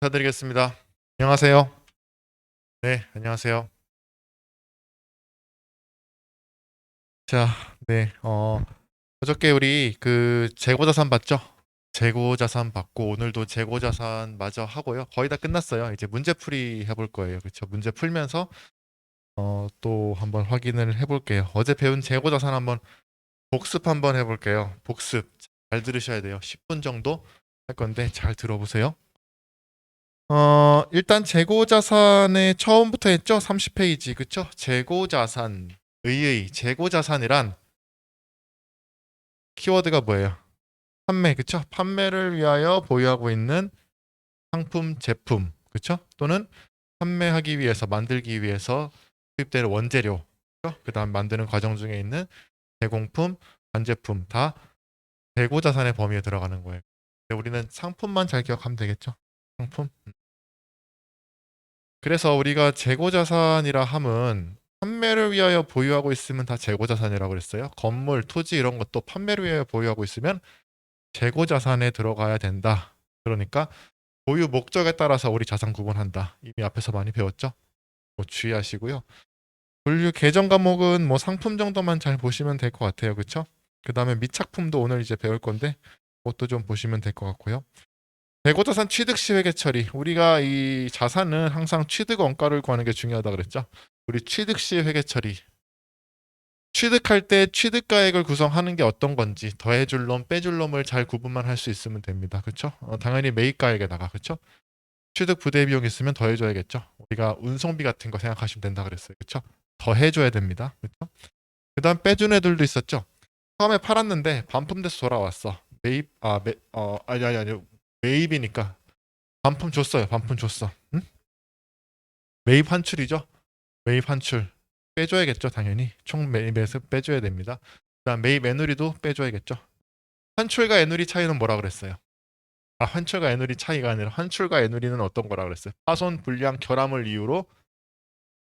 인사드리겠습니다. 안녕하세요. 네, 안녕하세요. 자, 네, 어저께 우리 그 재고자산 봤죠? 재고자산 받고 오늘도 재고자산 마저 하고요. 거의 다 끝났어요. 이제 문제풀이 해볼 거예요. 그렇죠? 문제 풀면서 또 한번 확인을 해볼게요. 어제 배운 재고자산 한번 복습 한번 해볼게요. 복습 잘 들으셔야 돼요. 10분 정도 할 건데 잘 들어보세요. 일단 재고자산의 처음부터 했죠? 30페이지, 그쵸? 재고자산, 의의, 재고자산이란 키워드가 뭐예요? 판매, 그쵸? 판매를 위하여 보유하고 있는 상품, 제품, 그쵸? 또는 판매하기 위해서, 만들기 위해서 투입되는 원재료, 그 다음 만드는 과정 중에 있는 제공품, 반제품, 다 재고자산의 범위에 들어가는 거예요. 근데 우리는 상품만 잘 기억하면 되겠죠? 상품. 그래서 우리가 재고자산이라 함은 판매를 위하여 보유하고 있으면 다 재고자산이라고 그랬어요. 건물, 토지 이런 것도 판매를 위하여 보유하고 있으면 재고자산에 들어가야 된다. 그러니까 보유 목적에 따라서 우리 자산 구분한다. 이미 앞에서 많이 배웠죠? 뭐 주의하시고요. 분류 계정 과목은 뭐 상품 정도만 잘 보시면 될 것 같아요. 그렇죠? 그 다음에 미착품도 오늘 이제 배울 건데 그것도 좀 보시면 될 것 같고요. 재고자산 취득 시 회계 처리. 우리가 이 자산은 항상 취득 원가를 구하는 게 중요하다 그랬죠. 우리 취득 시 회계 처리. 취득할 때 취득가액을 구성하는 게 어떤 건지 더해줄 놈, 빼줄 놈을 잘 구분만 할 수 있으면 됩니다. 그렇죠? 당연히 매입가액에다가 그렇죠? 취득 부대 비용 있으면 더해줘야겠죠. 우리가 운송비 같은 거 생각하시면 된다 그랬어요. 그렇죠? 더해줘야 됩니다. 그렇죠? 그다음 빼준 애들도 있었죠. 처음에 팔았는데 반품돼서 돌아왔어. 아니 매입이니까 반품 줬어요. 반품 줬어. 응? 매입 환출이죠. 매입 환출 빼줘야겠죠. 당연히 총 매입에서 빼줘야 됩니다. 그다음 매입 애누리도 빼줘야겠죠. 환출과 애누리 차이는 뭐라 그랬어요? 환출과 애누리 차이가 아니라 환출과 애누리는 어떤 거라 그랬어요? 파손, 불량, 결함을 이유로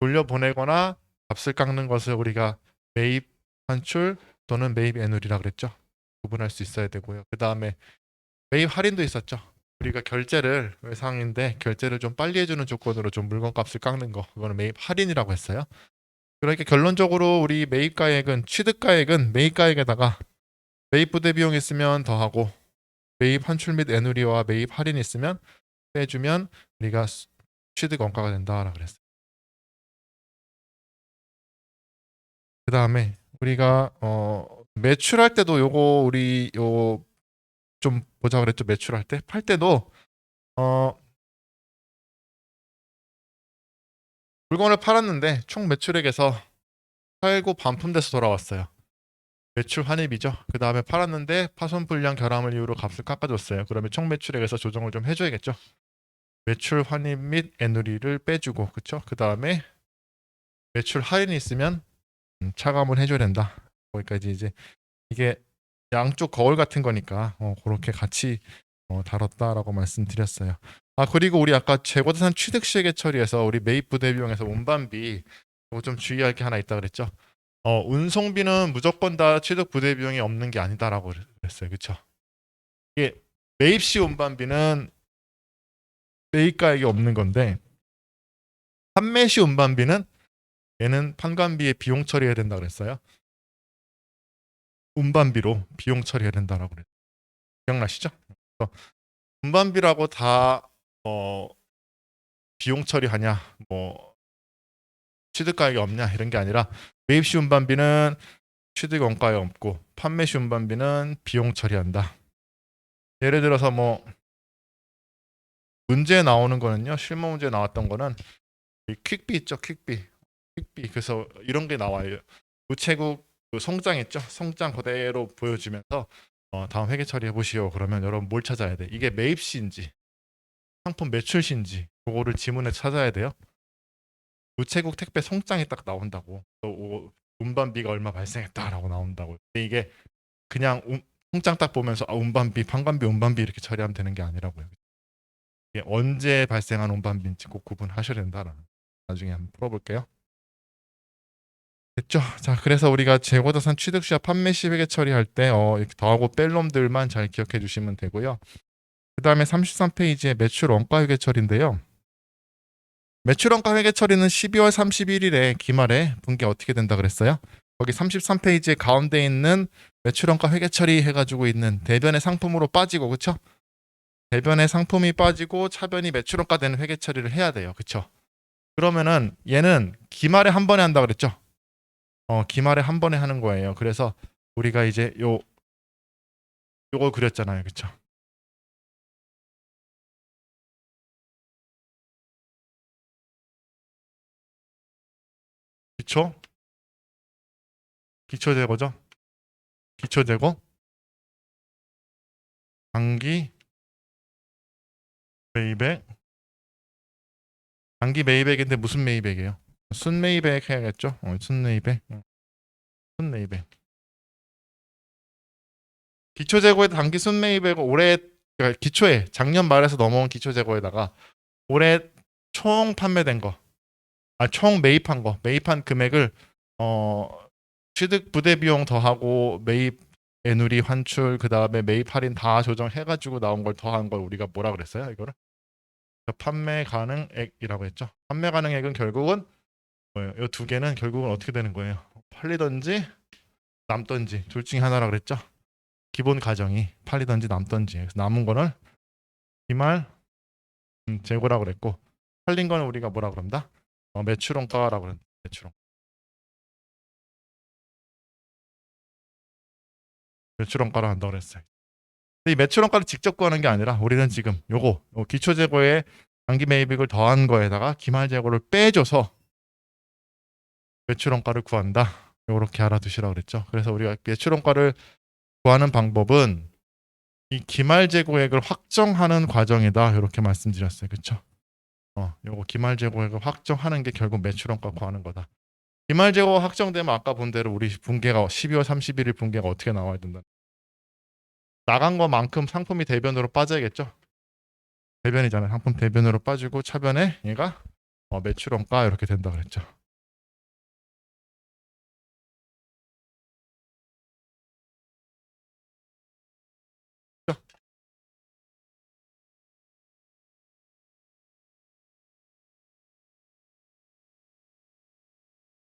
돌려보내거나 값을 깎는 것을 우리가 매입 환출 또는 매입 애누리라 그랬죠. 구분할 수 있어야 되고요. 그 다음에 매입 할인도 있었죠. 우리가 결제를 외상인데 결제를 좀 빨리 해주는 조건으로 좀 물건값을 깎는 거, 그거는 매입 할인이라고 했어요. 그러니까 결론적으로 우리 매입가액은 취득가액은 매입가액에다가 매입 부대 비용 있으면 더하고 매입 환출 및 애누리와 매입 할인 있으면 빼주면 우리가 취득 원가가 된다라고 그랬어요. 그 다음에 우리가 매출할 때도 요거 우리 요 좀 보자 그랬죠. 매출할 때 팔 때도 어 물건을 팔았는데 총 매출액에서 팔고 반품돼서 돌아왔어요. 매출 환입이죠. 그 다음에 팔았는데 파손 불량 결함을 이유로 값을 깎아줬어요. 그러면 총 매출액에서 조정을 좀 해줘야겠죠. 매출 환입 및 애누리를 빼주고, 그쵸? 그 다음에 매출 할인이 있으면 차감을 해줘야 된다. 거기까지 이제 이게 양쪽 거울 같은 거니까 그렇게 같이 다뤘다라고 말씀드렸어요. 그리고 우리 아까 재고자산 취득 시액의 처리에서 우리 매입 부대 비용에서 운반비 이거 좀 주의할 게 하나 있다 그랬죠. 운송비는 무조건 다 취득 부대 비용이 없는 게 아니다라고 그랬어요. 그렇죠? 이게 매입 시 운반비는 매입가액이 없는 건데 판매 시 운반비는 얘는 판관비에 비용 처리해야 된다 그랬어요. 운반비로 비용 처리해야 된다라고 그랬어요. 기억나시죠? 그래서 운반비라고 다 비용 처리하냐, 뭐 취득가액이 없냐 이런 게 아니라 매입 시 운반비는 취득 원가에 없고 판매 시 운반비는 비용 처리한다. 예를 들어서 뭐 문제 나오는 거는요. 실무 문제 나왔던 거는 퀵비 있죠. 퀵비. 그래서 이런 게 나와요. 우체국 그 송장 있죠. 송장 그대로 보여주면서 다음 회계 처리해 보시오. 그러면 여러분 뭘 찾아야 돼? 이게 매입 시인지 상품 매출 시인지 그거를 지문에 찾아야 돼요. 우체국 택배 송장이 딱 나온다고. 또 운반비가 얼마 발생했다라고 나온다고. 근데 이게 그냥 송장 딱 보면서 운반비, 판관비, 운반비 이렇게 처리하면 되는 게 아니라고요. 이게 언제 발생한 운반비인지 꼭 구분하셔야 된다라는. 나중에 한번 풀어볼게요. 됐죠? 자, 그래서 우리가 재고자산 취득 시와 판매 시 회계 처리할 때 이렇게 더하고 뺄 놈들만 잘 기억해 주시면 되고요. 그 다음에 33페이지에 매출 원가 회계 처리인데요. 매출 원가 회계 처리는 12월 31일에 기말에 분기 어떻게 된다 그랬어요? 거기 33페이지에 가운데 있는 매출 원가 회계 처리 해가지고 있는 대변의 상품으로 빠지고, 그쵸? 대변의 상품이 빠지고 차변이 매출 원가 되는 회계 처리를 해야 돼요. 그쵸? 그러면은 얘는 기말에 한 번에 한다 그랬죠? 기말에 한 번에 하는 거예요. 그래서 우리가 이제 요거 그렸잖아요. 그쵸? 기초? 기초재고죠? 기초재고? 단기 매입액? 단기 매입액인데 무슨 매입액이에요? 순매입액 해야겠죠? 순매입액. 순매입액. 기초재고에 단기 순매입액 올해 그러니까 기초에 작년 말에서 넘어온 기초재고에다가 올해 총 판매된 거, 총 매입한 거, 매입한 금액을 어 취득 부대 비용 더하고 매입 애누리 환출 그 다음에 매입 할인 다 조정해가지고 나온 걸 더한 걸 우리가 뭐라 그랬어요? 이거를 판매 가능액이라고 했죠. 판매 가능액은 결국은 뭐예요? 이 두 개는 결국은 어떻게 되는 거예요? 팔리던지 남던지 둘 중에 하나라 그랬죠. 기본 가정이 팔리던지 남던지. 그래서 남은 거는 기말 재고라고 그랬고 팔린 거는 우리가 뭐라 그런다? 매출원가라고 그런다. 매출원가로 한다고 그랬어요. 근데 이 매출원가를 직접 구하는 게 아니라 우리는 지금 요거 기초 재고에 단기 매입액을 더한 거에다가 기말 재고를 빼줘서 매출원가를 구한다. 요렇게 알아두시라고 그랬죠. 그래서 우리가 매출원가를 구하는 방법은 이 기말 재고액을 확정하는 과정이다. 이렇게 말씀드렸어요. 그렇죠? 요거 기말 재고액을 확정하는 게 결국 매출원가 구하는 거다. 기말 재고가 확정되면 아까 본 대로 우리 분계가 12월 31일 분계가 어떻게 나와야 된다. 나간 것만큼 상품이 대변으로 빠져야겠죠. 대변이잖아요. 상품 대변으로 빠지고 차변에 얘가 매출원가 이렇게 된다 그랬죠.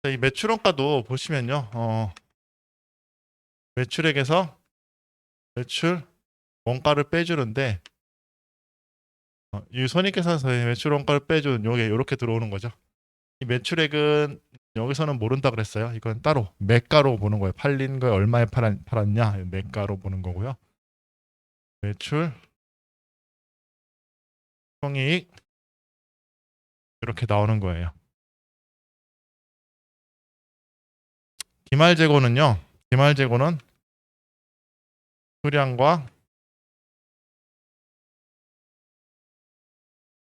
이 매출원가도 보시면요. 매출액에서 매출 원가를 빼주는데 이 손익계산서에 매출 원가를 빼준 요게 이렇게 들어오는 거죠. 이 매출액은 여기서는 모른다 그랬어요. 이건 따로 매가로 보는 거예요. 팔린 거에 얼마에 팔았냐 매가로 보는 거고요. 매출 총이익 이렇게 나오는 거예요. 기말 재고는요. 기말 재고는 수량과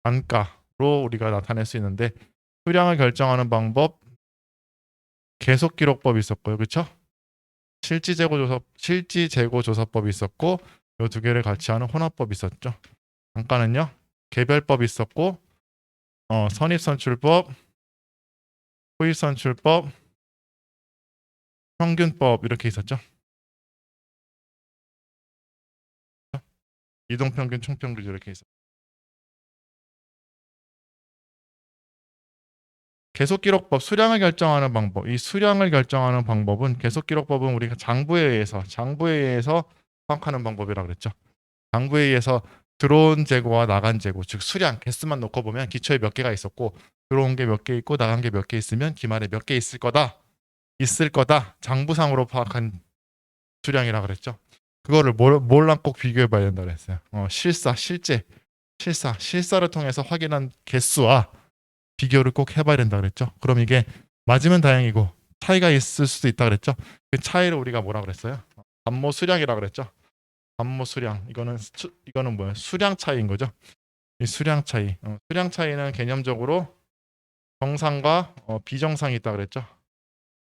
단가로 우리가 나타낼 수 있는데 수량을 결정하는 방법 계속 기록법이 있었고요. 그렇죠? 실지재고조사법이 있었고 이 두 개를 같이 하는 혼합법이 있었죠. 단가는요. 개별법이 있었고 선입선출법, 후입선출법, 평균법 이렇게 있었죠. 이동평균, 총평균 이렇게 있었죠. 계속기록법, 수량을 결정하는 방법. 이 수량을 결정하는 방법은 계속기록법은 우리가 장부에 의해서 파악하는 방법이라고 그랬죠. 장부에 의해서 들어온 재고와 나간 재고, 즉 수량, 개수만 놓고 보면 기초에 몇 개가 있었고 들어온 게 몇 개 있고 나간 게 몇 개 있으면 기말에 몇 개 있을 거다. 장부상으로 파악한 수량이라고 그랬죠. 그거를 뭘랑 꼭 비교해 봐야 된다고 그랬어요. 실사를 통해서 확인한 개수와 비교를 꼭 해봐야 된다 그랬죠. 그럼 이게 맞으면 다행이고 차이가 있을 수도 있다 그랬죠. 그 차이를 우리가 뭐라 그랬어요? 반모 수량이라 그랬죠. 반모 수량. 이거는 뭐야? 수량 차이인 거죠. 이 수량 차이. 수량 차이는 개념적으로 정상과 비정상이 있다 그랬죠.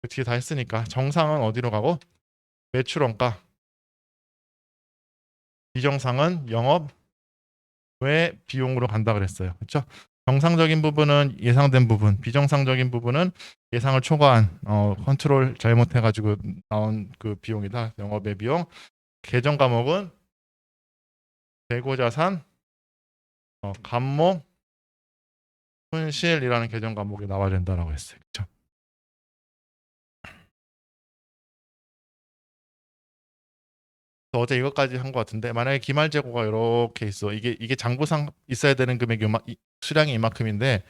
어떻게 다 했으니까 정상은 어디로 가고 매출원가. 비정상은 영업 외 비용으로 간다 그랬어요. 그렇죠? 정상적인 부분은 예상된 부분, 비정상적인 부분은 예상을 초과한 컨트롤 잘못해가지고 나온 그 비용이다. 영업의 비용. 계정 과목은 재고자산 감목 손실이라는 계정 과목이 나와야 된다라고 했어요. 그렇죠? 어제 이것까지 한 것 같은데 만약에 기말 재고가 이렇게 있어. 이게 장부상 있어야 되는 금액이 수량이 이만큼인데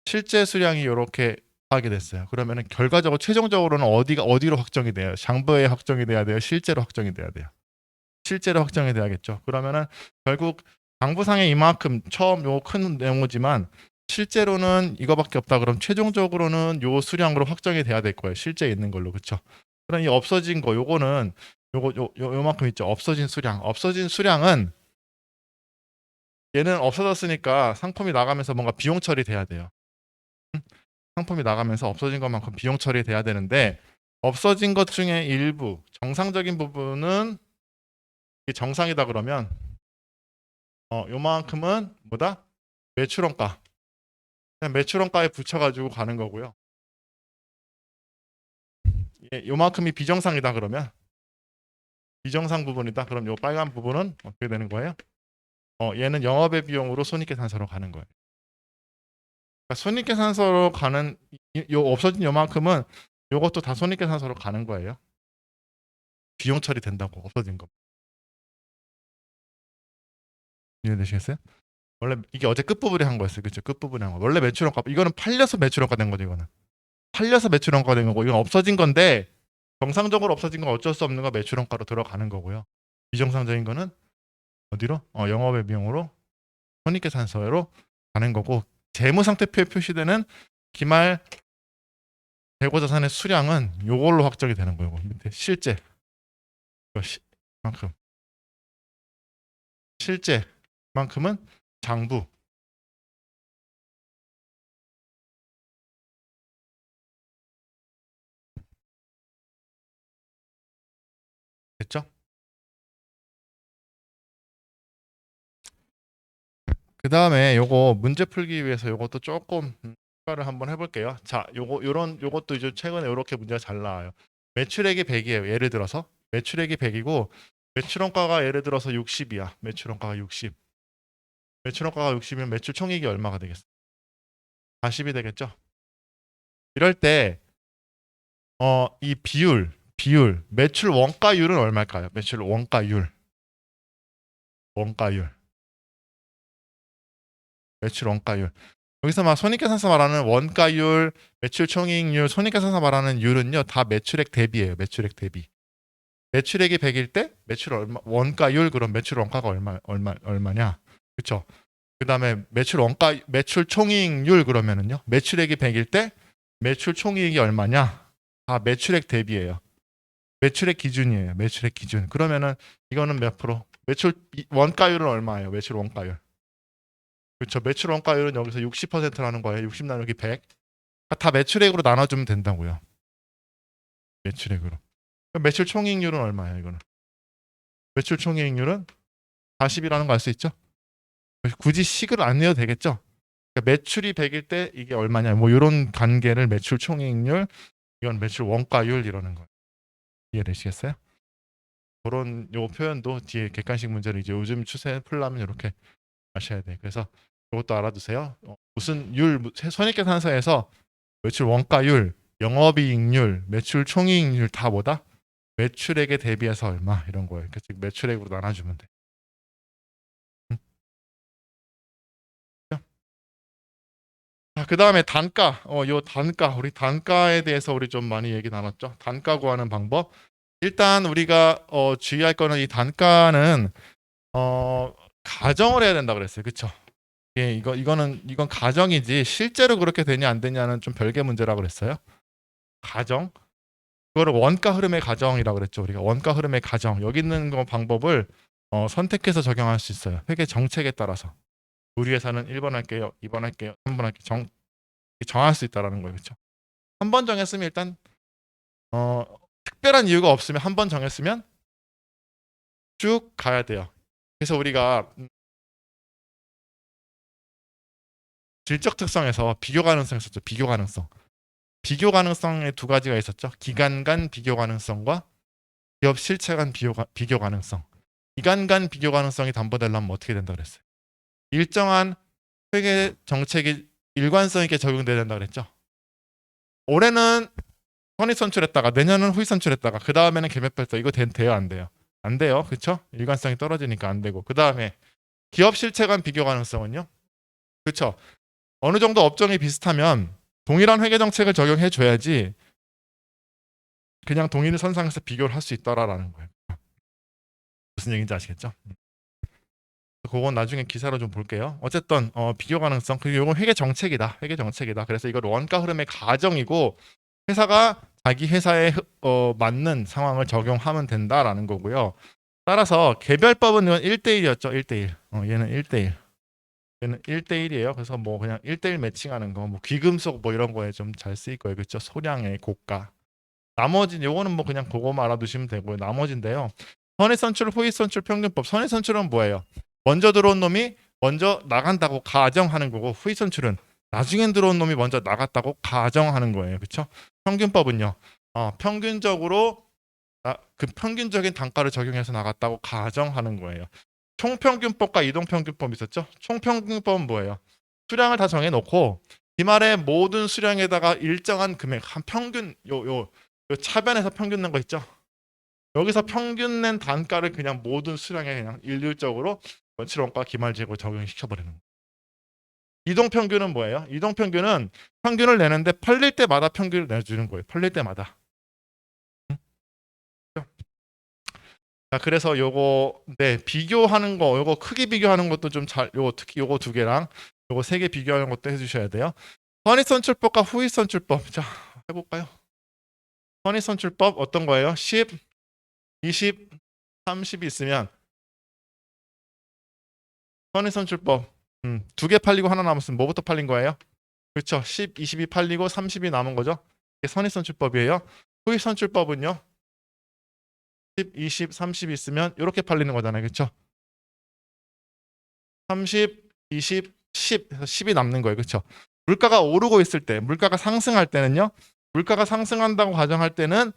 실제 수량이 이렇게 하게 됐어요. 그러면은 결과적으로 최종적으로는 어디로 확정이 돼요? 장부에 확정이 돼야 돼요. 실제로 확정이 돼야 돼요. 실제로 확정이 돼야겠죠. 그러면은 결국 장부상에 이만큼 처음 요 큰 내용이지만 실제로는 이거밖에 없다. 그럼 최종적으로는 요 수량으로 확정이 돼야 될 거예요. 실제 있는 걸로. 그렇죠? 그럼 이 없어진 거 요거는 요만큼 있죠. 없어진 수량은 얘는 없어졌으니까 상품이 나가면서 뭔가 비용 처리돼야 돼요. 상품이 나가면서 없어진 것만큼 비용 처리돼야 되는데 없어진 것 중에 일부 정상적인 부분은 이게 정상이다 그러면 요만큼은 뭐다? 매출원가. 그냥 매출원가에 붙여가지고 가는 거고요. 요만큼이 비정상이다 그러면 비정상 부분이다. 그럼 요 빨간 부분은 어떻게 되는 거예요? 얘는 영업의 비용으로 손익계산서로 가는 거예요. 그러니까 손익계산서로 가는 요 없어진 요만큼은 요것도 다 손익계산서로 가는 거예요. 비용 처리된다고 없어진 거. 이해되시겠어요? 원래 이게 어제 끝부분에 한 거였어요. 그렇죠? 끝부분에 한 거. 원래 매출원가 이거는 팔려서 매출원가 된 거죠. 이거는 팔려서 매출원가 된 거고 이건 없어진 건데 정상적으로 없어진 건 어쩔 수 없는 거 매출원가로 들어가는 거고요. 비정상적인 거는 어디로? 영업의 비용으로 손익계산서로 가는 거고 재무상태표에 표시되는 기말 재고자산의 수량은 요걸로 확정이 되는 거예요. 밑에 실제 만큼 실제만큼은 장부 됐죠? 그 다음에 요거 문제 풀기 위해서 요것도 조금 추가를 한번 해볼게요. 자, 요것도 이제 최근에 이렇게 문제가 잘 나와요. 매출액이 100이에요. 예를 들어서 매출액이 100이고 매출원가가 예를 들어서 60이야. 매출원가가 60. 매출원가가 60이면 매출 총익이 얼마가 되겠어? 40이 되겠죠? 이럴 때 이 비율 매출 원가율은 얼마일까요? 매출 원가율 매출 원가율 여기서 막 손익계산서 말하는 원가율 매출 총이익률 손익계산서 말하는 율은요 다 매출액 대비예요. 매출액 대비 매출액이 100일 때 매출 얼마 원가율 그럼 매출 원가가 얼마냐 그쵸? 그 다음에 매출 총이익률 그러면은요 매출액이 100일 때 매출 총이익이 얼마냐 다 매출액 대비예요. 매출액 기준이에요. 매출액 기준. 그러면은 이거는 몇 프로? 매출 원가율은 얼마예요? 매출 원가율. 그렇죠. 매출 원가율은 여기서 60%라는 거예요. 60 나누기 100. 다 매출액으로 나눠주면 된다고요. 매출액으로. 그럼 매출 총이익률은 얼마예요? 이거는. 매출 총이익률은 40이라는 거 알 수 있죠? 굳이 식을 안 내도 되겠죠? 그러니까 매출이 100일 때 이게 얼마냐? 뭐 이런 관계를 매출 총이익률, 이건 매출 원가율 이러는 거예요. 이해되시겠어요? 그런 요 표현도 뒤에 객관식 문제를 이제 요즘 추세 풀려면 이렇게 아셔야 돼. 그래서 이것도 알아두세요. 무슨 손익계산서에서 매출 원가율, 영업이익률, 매출 총이익률 다 뭐다? 매출액에 대비해서 얼마 이런 거예요. 그러니까 즉 매출액으로 나눠주면 돼. 자, 그 다음에 단가. 요 단가. 우리 단가에 대해서 우리 좀 많이 얘기 나눴죠. 단가 구하는 방법. 일단 우리가 주의할 거는 이 단가는 가정을 해야 된다 그랬어요. 그렇죠? 예, 이건 가정이지 실제로 그렇게 되냐 안 되냐는 좀 별개 문제라고 그랬어요. 가정. 그거를 원가 흐름의 가정이라고 그랬죠. 우리가 원가 흐름의 가정. 여기 있는 거 방법을 선택해서 적용할 수 있어요. 회계 정책에 따라서. 우리 회사는 1번 할게요. 2번 할게요. 3번 할게요. 정할 수 있다라는 거예요. 그렇죠? 한 번 정했으면 일단 특별한 이유가 없으면 한 번 정했으면 쭉 가야 돼요. 그래서 우리가 질적 특성에서 비교 가능성 있었죠. 비교 가능성. 비교 가능성의 두 가지가 있었죠. 기간 간 비교 가능성과 기업 실체 간 비교 가능성. 기간 간 비교 가능성이 담보되려면 어떻게 된다 그랬어요? 일정한 회계 정책이 일관성 있게 적용돼야 된다 그랬죠. 올해는 선입 선출했다가 내년은 후입 선출했다가 그 다음에는 개별별도 이거 돼요 안 돼요? 안 돼요, 그렇죠? 일관성이 떨어지니까 안 되고 그 다음에 기업 실체 간 비교 가능성은요, 그렇죠? 어느 정도 업종이 비슷하면 동일한 회계 정책을 적용해 줘야지 그냥 동일 선상에서 비교를 할 수 있다라는 거예요. 무슨 얘기인지 아시겠죠? 그건 나중에 기사로 좀 볼게요. 어쨌든 비교 가능성 그리고 이건 회계 정책이다. 회계 정책이다. 그래서 이걸 원가 흐름의 가정이고 회사가 자기 회사에 맞는 상황을 적용하면 된다라는 거고요. 따라서 개별법은 이건 1대1이었죠. 1대1. 얘는 1대1. 얘는 1대1이에요. 그래서 뭐 그냥 1대1 매칭하는 거, 뭐 귀금속 뭐 이런 거에 좀 잘 쓰일 거예요. 그렇죠? 소량의 고가. 나머지 요거는 뭐 그냥 그거만 알아두시면 되고요. 나머지인데요. 선입선출, 후입선출, 평균법. 선입선출은 뭐예요? 먼저 들어온 놈이 먼저 나간다고 가정하는 거고 후입선출은 나중엔 들어온 놈이 먼저 나갔다고 가정하는 거예요. 그렇죠? 평균법은요. 평균적으로 그 평균적인 단가를 적용해서 나갔다고 가정하는 거예요. 총평균법과 이동평균법 있었죠? 총평균법은 뭐예요? 수량을 다 정해놓고 기말에 모든 수량에다가 일정한 금액 한 평균 요 차변에서 평균 낸 거 있죠? 여기서 평균 낸 단가를 그냥 모든 수량에 그냥 일률적으로 원칙원가 기말재고 적용시켜 버리는 거예요. 이동평균은 뭐예요? 이동평균은 평균을 내는데 팔릴 때마다 평균을 내주는 거예요. 팔릴 때마다. 자, 그래서 요거 비교하는 거, 요거 크기 비교하는 것도 좀 잘, 요거 특히 요거 두 개랑 요거 세 개 비교하는 것도 해주셔야 돼요. 선입선출법과 후입선출법. 자, 해볼까요? 선입선출법 어떤 거예요? 10, 20, 30이 있으면 선입선출법 두 개 팔리고 하나 남았으면 뭐부터 팔린 거예요? 그렇죠. 10, 20이 팔리고 30이 남은 거죠. 이게 선입선출법이에요. 후입선출법은요. 10, 20, 30이 있으면 이렇게 팔리는 거잖아요. 그렇죠? 30, 20, 10 해서 10이 남는 거예요. 그렇죠? 물가가 오르고 있을 때, 물가가 상승할 때는요. 물가가 상승한다고 가정할 때는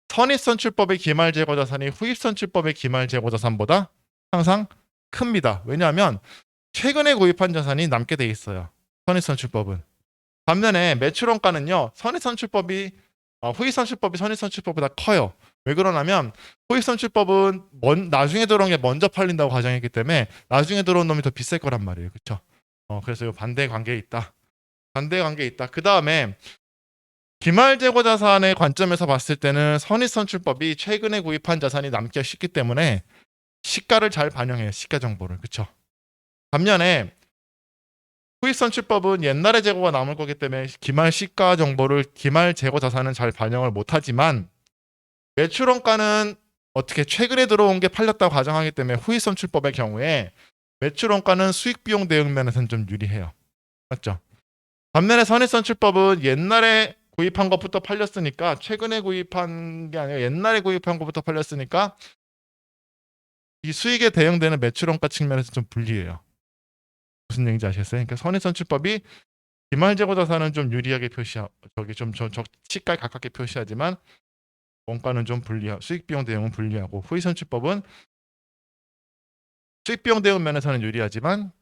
선입선출법의 기말재고자산이 후입선출법의 기말재고자산보다 항상 큽니다. 왜냐하면 최근에 구입한 자산이 남게 돼 있어요. 선입선출법은. 반면에 매출원가는요. 후입선출법이 선입선출법보다 커요. 왜 그러냐면 후입선출법은 나중에 들어온 게 먼저 팔린다고 가정했기 때문에 나중에 들어온 놈이 더 비쌀 거란 말이에요. 그렇죠? 그래서 이 반대 관계에 있다. 반대 관계에 있다. 그 다음에 기말재고 자산의 관점에서 봤을 때는 선입선출법이 최근에 구입한 자산이 남기가 쉽기 때문에 시가를 잘 반영해요. 시가 정보를. 그렇죠? 반면에 후입선출법은 옛날에 재고가 남을 거기 때문에 기말 시가 정보를 기말 재고 자산은 잘 반영을 못하지만 매출원가는 어떻게 최근에 들어온 게 팔렸다고 가정하기 때문에 후입선출법의 경우에 매출원가는 수익비용 대응 면에서는 좀 유리해요. 맞죠? 반면에 선입선출법은 옛날에 구입한 것부터 팔렸으니까 최근에 구입한 게 아니라 옛날에 구입한 것부터 팔렸으니까 이 수익에 대응되는 매출원가 측면에서 좀 불리해요. 무슨 얘기인지 아시겠어요? 그러니까 선입선출법이 기말재고 자산은 좀 유리하게 저기 좀 시가에 가깝게 표시하지만 원가는 좀 불리하고 수익 비용 대응은 불리하고 후입선출법은 수익 비용 대응 면에서는 유리하지만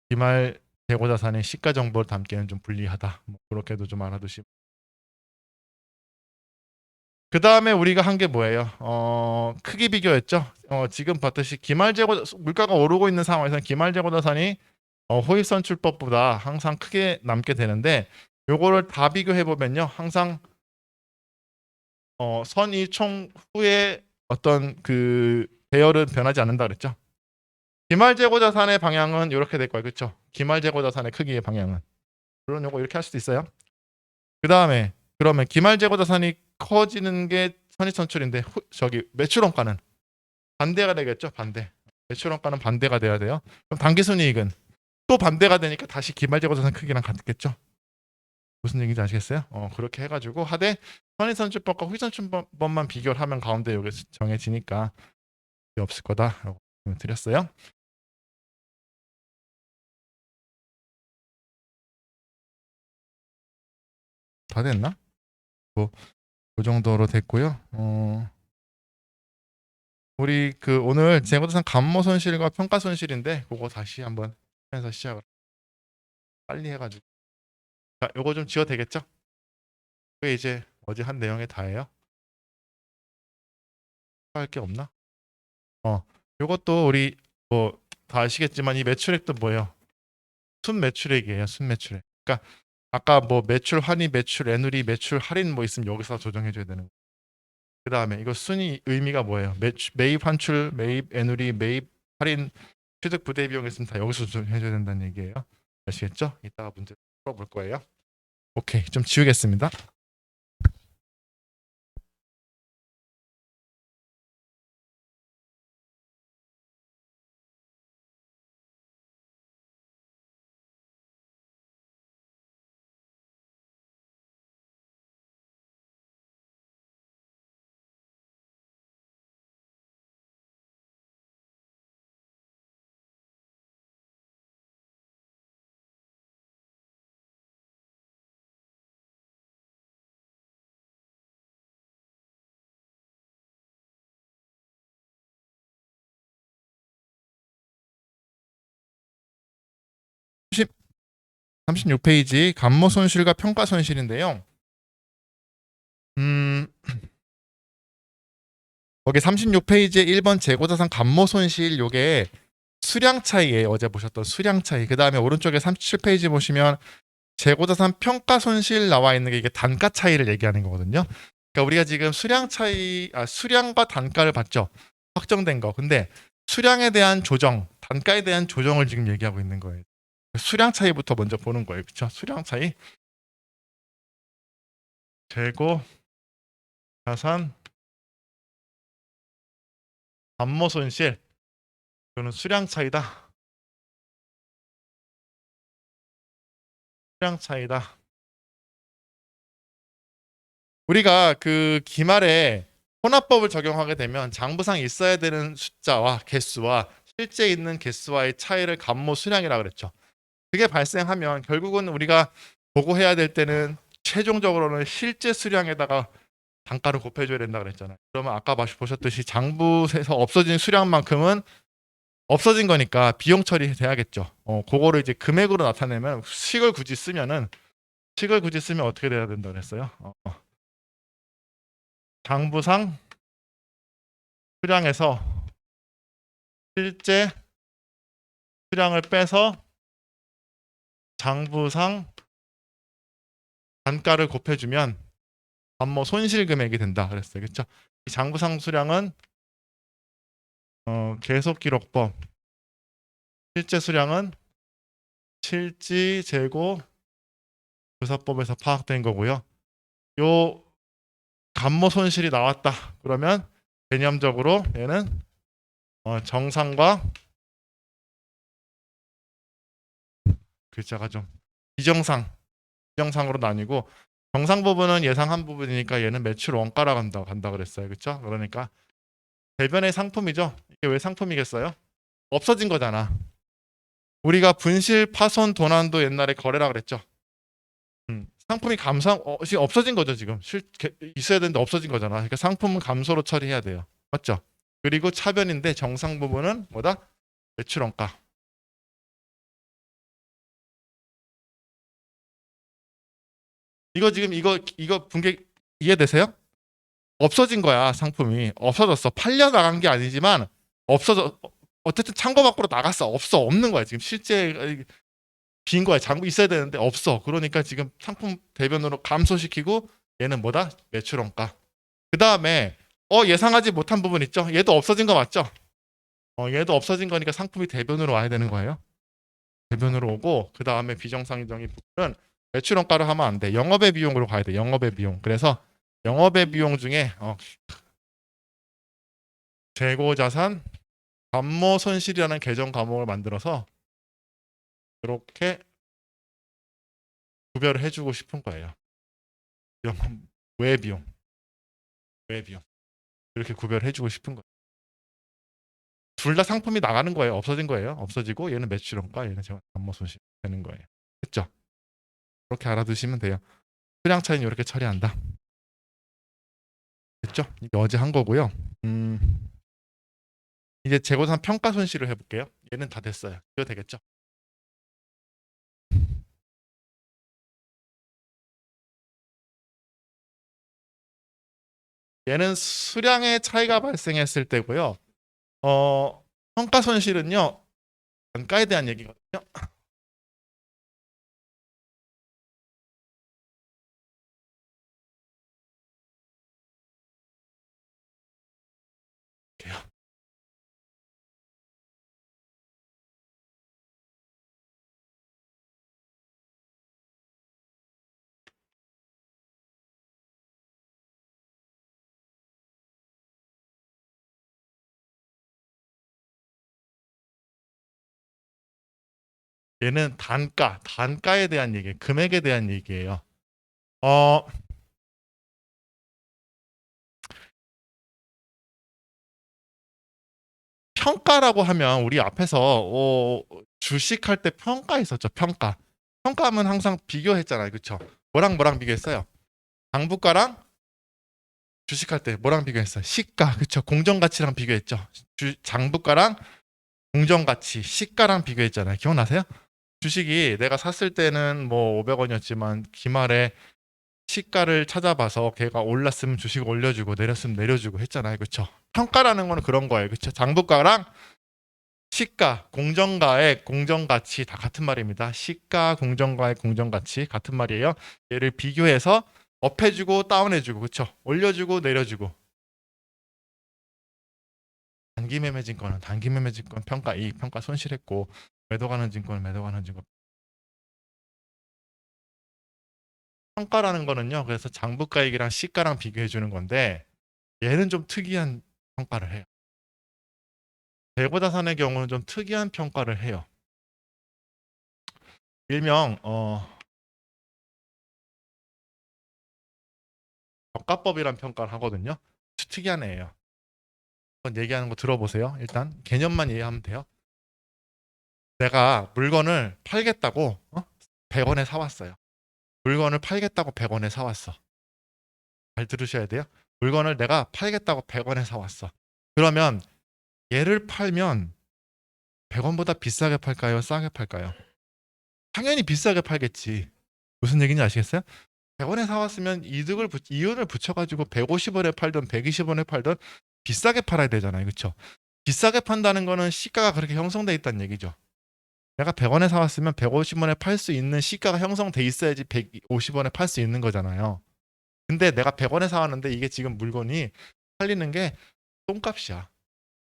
기말 재고 자산의 시가 정보를 담기에는 좀 불리하다. 뭐 그렇게도 좀 알아두시고. 그 다음에 우리가 한 게 뭐예요? 크기 비교였죠. 지금 봤듯이 기말 재고 물가가 오르고 있는 상황에서는 기말 재고 자산이 후입선출법보다 항상 크게 남게 되는데 요거를 다 비교해 보면요, 항상 선이총 후에 어떤 그 배열은 변하지 않는다 그랬죠. 기말재고 자산의 방향은 이렇게 될 거예요. 그렇죠? 기말재고 자산의 크기의 방향은. 물론 요거 이렇게 할 수도 있어요. 그 다음에 그러면 기말재고 자산이 커지는 게 선입선출인데 저기 매출원가는 반대가 되겠죠. 반대. 매출원가는 반대가 돼야 돼요. 그럼 당기순이익은 또 반대가 되니까 다시 기말재고 자산 크기랑 같겠죠. 무슨 얘기인지 아시겠어요? 그렇게 해가지고 하되 선입선출법과 후입선출법만 비교를 하면 가운데 여기 정해지니까 없을 거다라고 드렸어요. 다 됐나? 뭐, 그 정도로 됐고요. 우리 그 오늘 재고자산 감모 손실과 평가 손실인데 그거 다시 한번 해서 시작을 빨리 해가지고 자 요거 좀 지워도 되겠죠? 그게 이제 어제 한 내용에 다예요. 할 게 없나? 요것도 우리 뭐 다 아시겠지만 이 매출액도 뭐예요? 순매출액이에요. 순매출액. 그러니까 아까 뭐 매출 환위, 매출 애누리, 매출 할인 뭐 있으면 여기서 조정해줘야 되는 거. 그 다음에 이거 순위 의미가 뭐예요? 매입 환출, 매입 애누리, 매입 할인, 취득 부대 비용 있으면 다 여기서 조정해줘야 된다는 얘기예요. 아시겠죠? 이따가 문제 풀어볼 거예요. 오케이, 좀 지우겠습니다. 삼십 36페이지 감모 손실과 평가 손실인데요. 거기 36페이지에 1번 재고자산 감모 손실 요게 수량 차이예요. 어제 보셨던 수량 차이. 그 다음에 오른쪽에 37페이지 보시면 재고자산 평가 손실 나와 있는 게 이게 단가 차이를 얘기하는 거거든요. 그러니까 우리가 지금 수량 차이, 수량과 단가를 봤죠. 확정된 거. 근데 수량에 대한 조정, 단가에 대한 조정을 지금 얘기하고 있는 거예요. 수량 차이부터 먼저 보는 거예요. 그렇죠? 수량 차이. 재고 자산 감모 손실. 이거는 수량 차이다. 수량 차이다. 우리가 그 기말에 혼합법을 적용하게 되면 장부상 있어야 되는 숫자와 개수와 실제 있는 개수와의 차이를 감모 수량이라고 그랬죠. 그게 발생하면 결국은 우리가 보고해야 될 때는 최종적으로는 실제 수량에다가 단가를 곱해줘야 된다 그랬잖아요. 그러면 아까 보셨듯이 장부에서 없어진 수량만큼은 없어진 거니까 비용 처리돼야겠죠. 그거를 이제 금액으로 나타내면 식을 굳이 쓰면 어떻게 돼야 된다 그랬어요? 장부상 수량에서 실제 수량을 빼서 장부상 단가를 곱해주면 감모 손실 금액이 된다 그랬어요. 그렇죠? 이 장부상 수량은 계속기록법 실제 수량은 실지 재고 조사법에서 파악된 거고요. 요 감모 손실이 나왔다. 그러면 개념적으로 얘는 정상과 글자가 좀 비정상으로 나뉘고 정상 부분은 예상한 부분이니까 얘는 매출 원가라 간다 그랬어요. 그렇죠? 그러니까 대변의 상품이죠. 이게 왜 상품이겠어요? 없어진 거잖아. 우리가 분실, 파손, 도난도 옛날에 거래라 그랬죠. 상품이 지금 없어진 거죠. 지금 있어야 되는데 없어진 거잖아. 그러니까 상품은 감소로 처리해야 돼요. 맞죠? 그리고 차변인데 정상 부분은 뭐다? 매출 원가. 이거 지금 이거 분계 이해되세요? 없어진 거야. 상품이 없어졌어. 팔려 나간 게 아니지만 없어져. 어쨌든 창고 밖으로 나갔어. 없는 거야. 지금 실제 빈 거야. 장부 있어야 되는데 없어. 그러니까 지금 상품 대변으로 감소시키고 얘는 뭐다? 매출 원가. 그 다음에 예상하지 못한 부분 있죠? 얘도 없어진 거 맞죠? 얘도 없어진 거니까 상품이 대변으로 와야 되는 거예요. 대변으로 오고 그 다음에 비정상적인 부분은 매출 원가를 하면 안 돼. 영업의 비용으로 가야 돼. 영업의 비용. 그래서 영업의 비용 중에 재고자산 감모 손실이라는 계정 과목을 만들어서 이렇게 구별을 해주고 싶은 거예요. 외 비용, 외 비용 이렇게 구별해주고 싶은 거예요. 둘 다 상품이 나가는 거예요. 없어진 거예요. 없어지고 얘는 매출원가, 얘는 감모 손실 되는 거예요. 됐죠? 그렇게 알아두시면 돼요. 수량 차이는 이렇게 처리한다. 됐죠? 이게 어제 한 거고요. 이제 재고자산 평가 손실을 해볼게요. 얘는 다 됐어요. 이거 되겠죠? 얘는 수량의 차이가 발생했을 때고요. 평가 손실은요. 단가에 대한 얘기거든요. 얘는 단가에 대한 얘기, 금액에 대한 얘기예요. 어, 평가라고 하면 우리 앞에서 주식할 때 평가 있었죠. 평가하면 항상 비교했잖아요. 그렇죠? 뭐랑 비교했어요? 장부가랑 주식할 때 뭐랑 비교했어요? 시가. 그렇죠? 공정가치랑 비교했죠. 장부가랑 공정가치, 시가랑 비교했잖아요. 기억나세요? 주식이 내가 샀을 때는 뭐 500원이었지만 기말에 시가를 찾아봐서 걔가 올랐으면 주식 올려주고 내렸으면 내려주고 했잖아요. 그렇죠? 평가라는 거는 그런 거예요. 그렇죠? 장부가랑 시가, 공정가의 공정가치 다 같은 말입니다. 시가, 공정가의 공정가치 같은 말이에요. 얘를 비교해서 업해주고 다운해주고 그렇죠? 올려주고 내려주고. 단기 매매 증권은 단기 매매 증권 평가 이익 평가 손실했고 매도 가는 증권은 매도 가는 증권 평가라는 거는요. 그래서 장부가액이랑 시가랑 비교해 주는 건데 얘는 좀 특이한 평가를 해요. 재고자산의 경우는 좀 특이한 평가를 해요. 일명 저가법이란 평가를 하거든요. 특이한 애예요. 한번 얘기하는 거 들어보세요. 일단 개념만 이해하면 돼요. 내가 물건을 팔겠다고 100원에 사왔어요. 물건을 팔겠다고 100원에 사왔어. 잘 들으셔야 돼요. 물건을 내가 팔겠다고 100원에 사왔어. 그러면 얘를 팔면 100원보다 비싸게 팔까요? 싸게 팔까요? 당연히 비싸게 팔겠지. 무슨 얘기인지 아시겠어요? 100원에 사왔으면 이윤을 붙여가지고 150원에 팔든 120원에 팔든 비싸게 팔아야 되잖아요. 그렇죠? 비싸게 판다는 거는 시가가 그렇게 형성돼 있다는 얘기죠. 내가 100원에 사왔으면 150원에 팔 수 있는 시가가 형성돼 있어야지 150원에 팔 수 있는 거잖아요. 근데 내가 100원에 사왔는데 이게 지금 물건이 팔리는 게 똥값이야.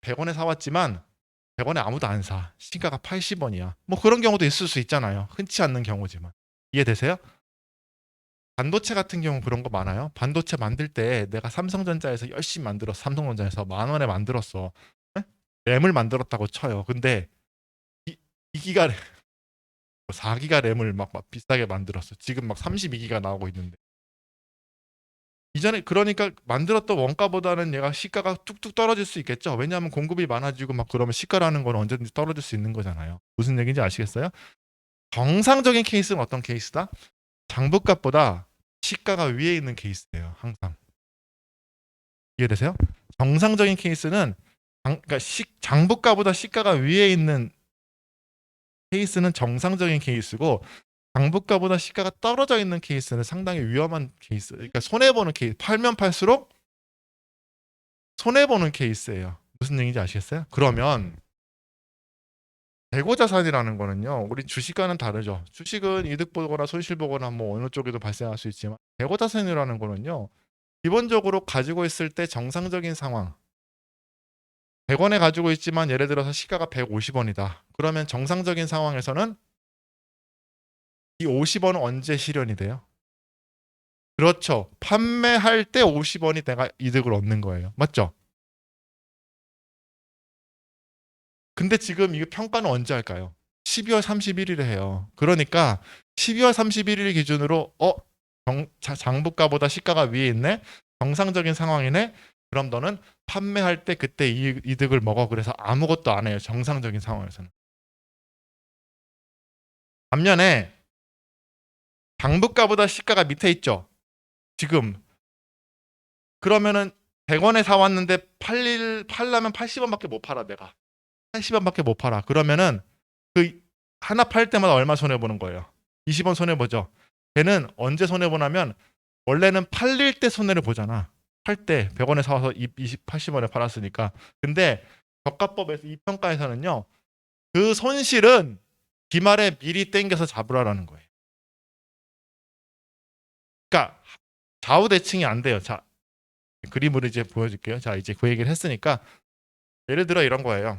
100원에 사왔지만 100원에 아무도 안 사. 시가가 80원이야. 뭐 그런 경우도 있을 수 있잖아요. 흔치 않는 경우지만. 이해되세요? 반도체 같은 경우 그런 거 많아요. 반도체 만들 때 내가 삼성전자에서 열심히 만들었어. 삼성전자에서 10,000원에 만들었어. 에? 램을 만들었다고 쳐요. 근데 2기가 4기가 램을 막 비싸게 만들었어. 지금 막 32기가 나오고 있는데. 이전에 그러니까 만들었던 원가보다는 얘가 시가가 뚝뚝 떨어질 수 있겠죠. 왜냐하면 공급이 많아지고 막 그러면 시가라는 건 언제든지 떨어질 수 있는 거잖아요. 무슨 얘기인지 아시겠어요? 정상적인 케이스는 어떤 케이스다? 장부값보다 시가가 위에 있는 케이스예요. 항상. 이해되세요? 정상적인 케이스는 그러니까 장부가보다 시가가 위에 있는 케이스는 정상적인 케이스고 장부가보다 시가가 떨어져 있는 케이스는 상당히 위험한 케이스. 그러니까 손해보는 케이스. 팔면 팔수록 손해보는 케이스예요. 무슨 얘기인지 아시겠어요? 그러면 재고자산이라는 거는요. 우리 주식과는 다르죠. 주식은 이득 보거나 손실 보거나 뭐 어느 쪽에도 발생할 수 있지만 재고자산이라는 거는요. 기본적으로 가지고 있을 때 정상적인 상황. 100원에 가지고 있지만 예를 들어서 시가가 150원이다. 그러면 정상적인 상황에서는 이 50원은 언제 실현이 돼요? 그렇죠. 판매할 때 50원이 내가 이득을 얻는 거예요. 맞죠? 근데 지금 이 평가는 언제 할까요? 12월 31일에 해요. 그러니까 12월 31일 기준으로 장부가보다 시가가 위에 있네. 정상적인 상황이네. 그럼 너는 판매할 때 그때 이득을 먹어. 그래서 아무것도 안 해요. 정상적인 상황에서는. 반면에 장부가보다 시가가 밑에 있죠. 지금 그러면은 100원에 사왔는데 팔려면 80원밖에 못 팔아 내가. 80원밖에 못 팔아. 그러면은 그 하나 팔 때마다 얼마 손해 보는 거예요? 20원 손해 보죠. 걔는 언제 손해 보냐면 원래는 팔릴 때 손해를 보잖아. 팔 때 100원에 사와서 80원에 팔았으니까. 근데 저가법에서 이 평가에서는요. 그 손실은 기말에 미리 땡겨서 잡으라라는 거예요. 그러니까 좌우 대칭이 안 돼요. 자, 그림으로 이제 보여줄게요. 자, 이제 그 얘기를 했으니까 예를 들어 이런 거예요.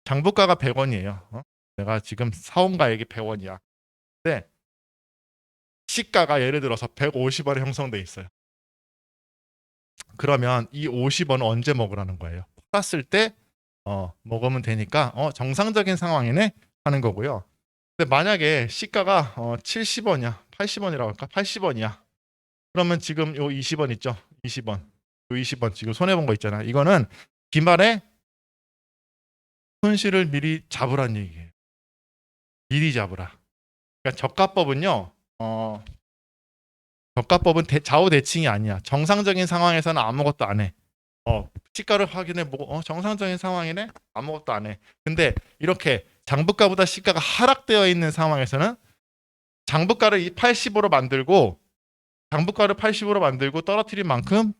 장부가가 100원이에요. 내가 지금 사온 가액이 100원이야. 근데 시가가 예를 들어서 150원에 형성돼 있어요. 그러면 이 50원은 언제 먹으라는 거예요? 팔았을 때 먹으면 되니까 정상적인 상황이네 하는 거고요. 근데 만약에 시가가 70원이야. 80원이라고 할까? 80원이야. 그러면 지금 요 20원 있죠? 20원. 요 20원 지금 손해 본 거 있잖아. 이거는 기말에 손실을 미리 잡으란 얘기예요. 미리 잡으라. 그러니까 저가법은 좌우 대칭이 아니야. 정상적인 상황에서는 아무것도 안 해. 시가를 확인해 보고 정상적인 상황이네. 아무것도 안 해. 근데 이렇게 장부가보다 시가가 하락되어 있는 상황에서는 장부가를 80으로 만들고 장부가를 80으로 만들고 떨어뜨린 만큼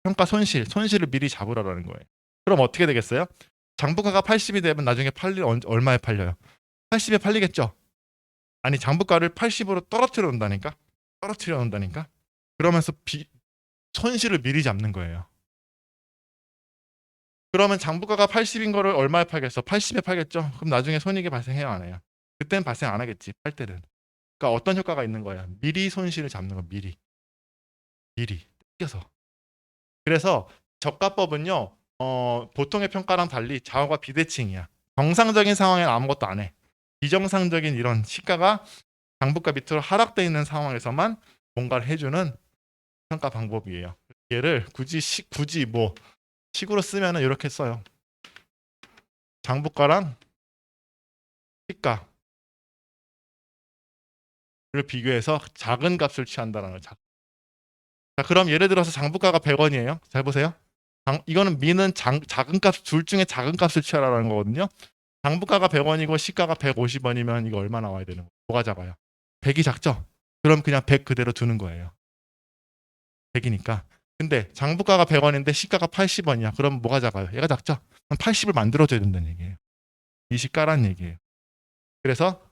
평가 손실을 미리 잡으라는 거예요. 그럼 어떻게 되겠어요? 장부가가 80이 되면 나중에 얼마에 팔려요? 80에 팔리겠죠? 아니 장부가를 80으로 떨어뜨려 놓는다니까. 그러면서 손실을 미리 잡는 거예요. 그러면 장부가가 80인 거를 얼마에 팔겠어? 80에 팔겠죠? 그럼 나중에 손익이 발생해요, 안 해요? 그때는 발생 안 하겠지, 팔 때는. 그러니까 어떤 효과가 있는 거야? 미리 손실을 잡는 거, 미리 뜯겨서. 그래서 저가법은요, 보통의 평가랑 달리 좌우가 비대칭이야. 정상적인 상황엔 아무것도 안 해. 비정상적인 이런 시가가 장부가 밑으로 하락돼 있는 상황에서만 뭔가를 해주는 평가 방법이에요. 얘를 굳이 뭐 식으로 쓰면은 이렇게 써요. 장부가랑 시가를 비교해서 작은 값을 취한다는 거죠. 자, 그럼 예를 들어서 장부가가 100원이에요. 잘 보세요. 이거는 미는 작은 값, 둘 중에 작은 값을 취하라는 거거든요. 장부가가 100원이고 시가가 150원이면 이거 얼마 나와야 되는 거예요? 뭐가 작아요? 100이 작죠? 그럼 그냥 100 그대로 두는 거예요. 100이니까. 근데 장부가가 100원인데 시가가 80원이야. 그럼 뭐가 작아요? 얘가 작죠? 그럼 80을 만들어줘야 된다는 얘기예요. 이 시가란 얘기예요. 그래서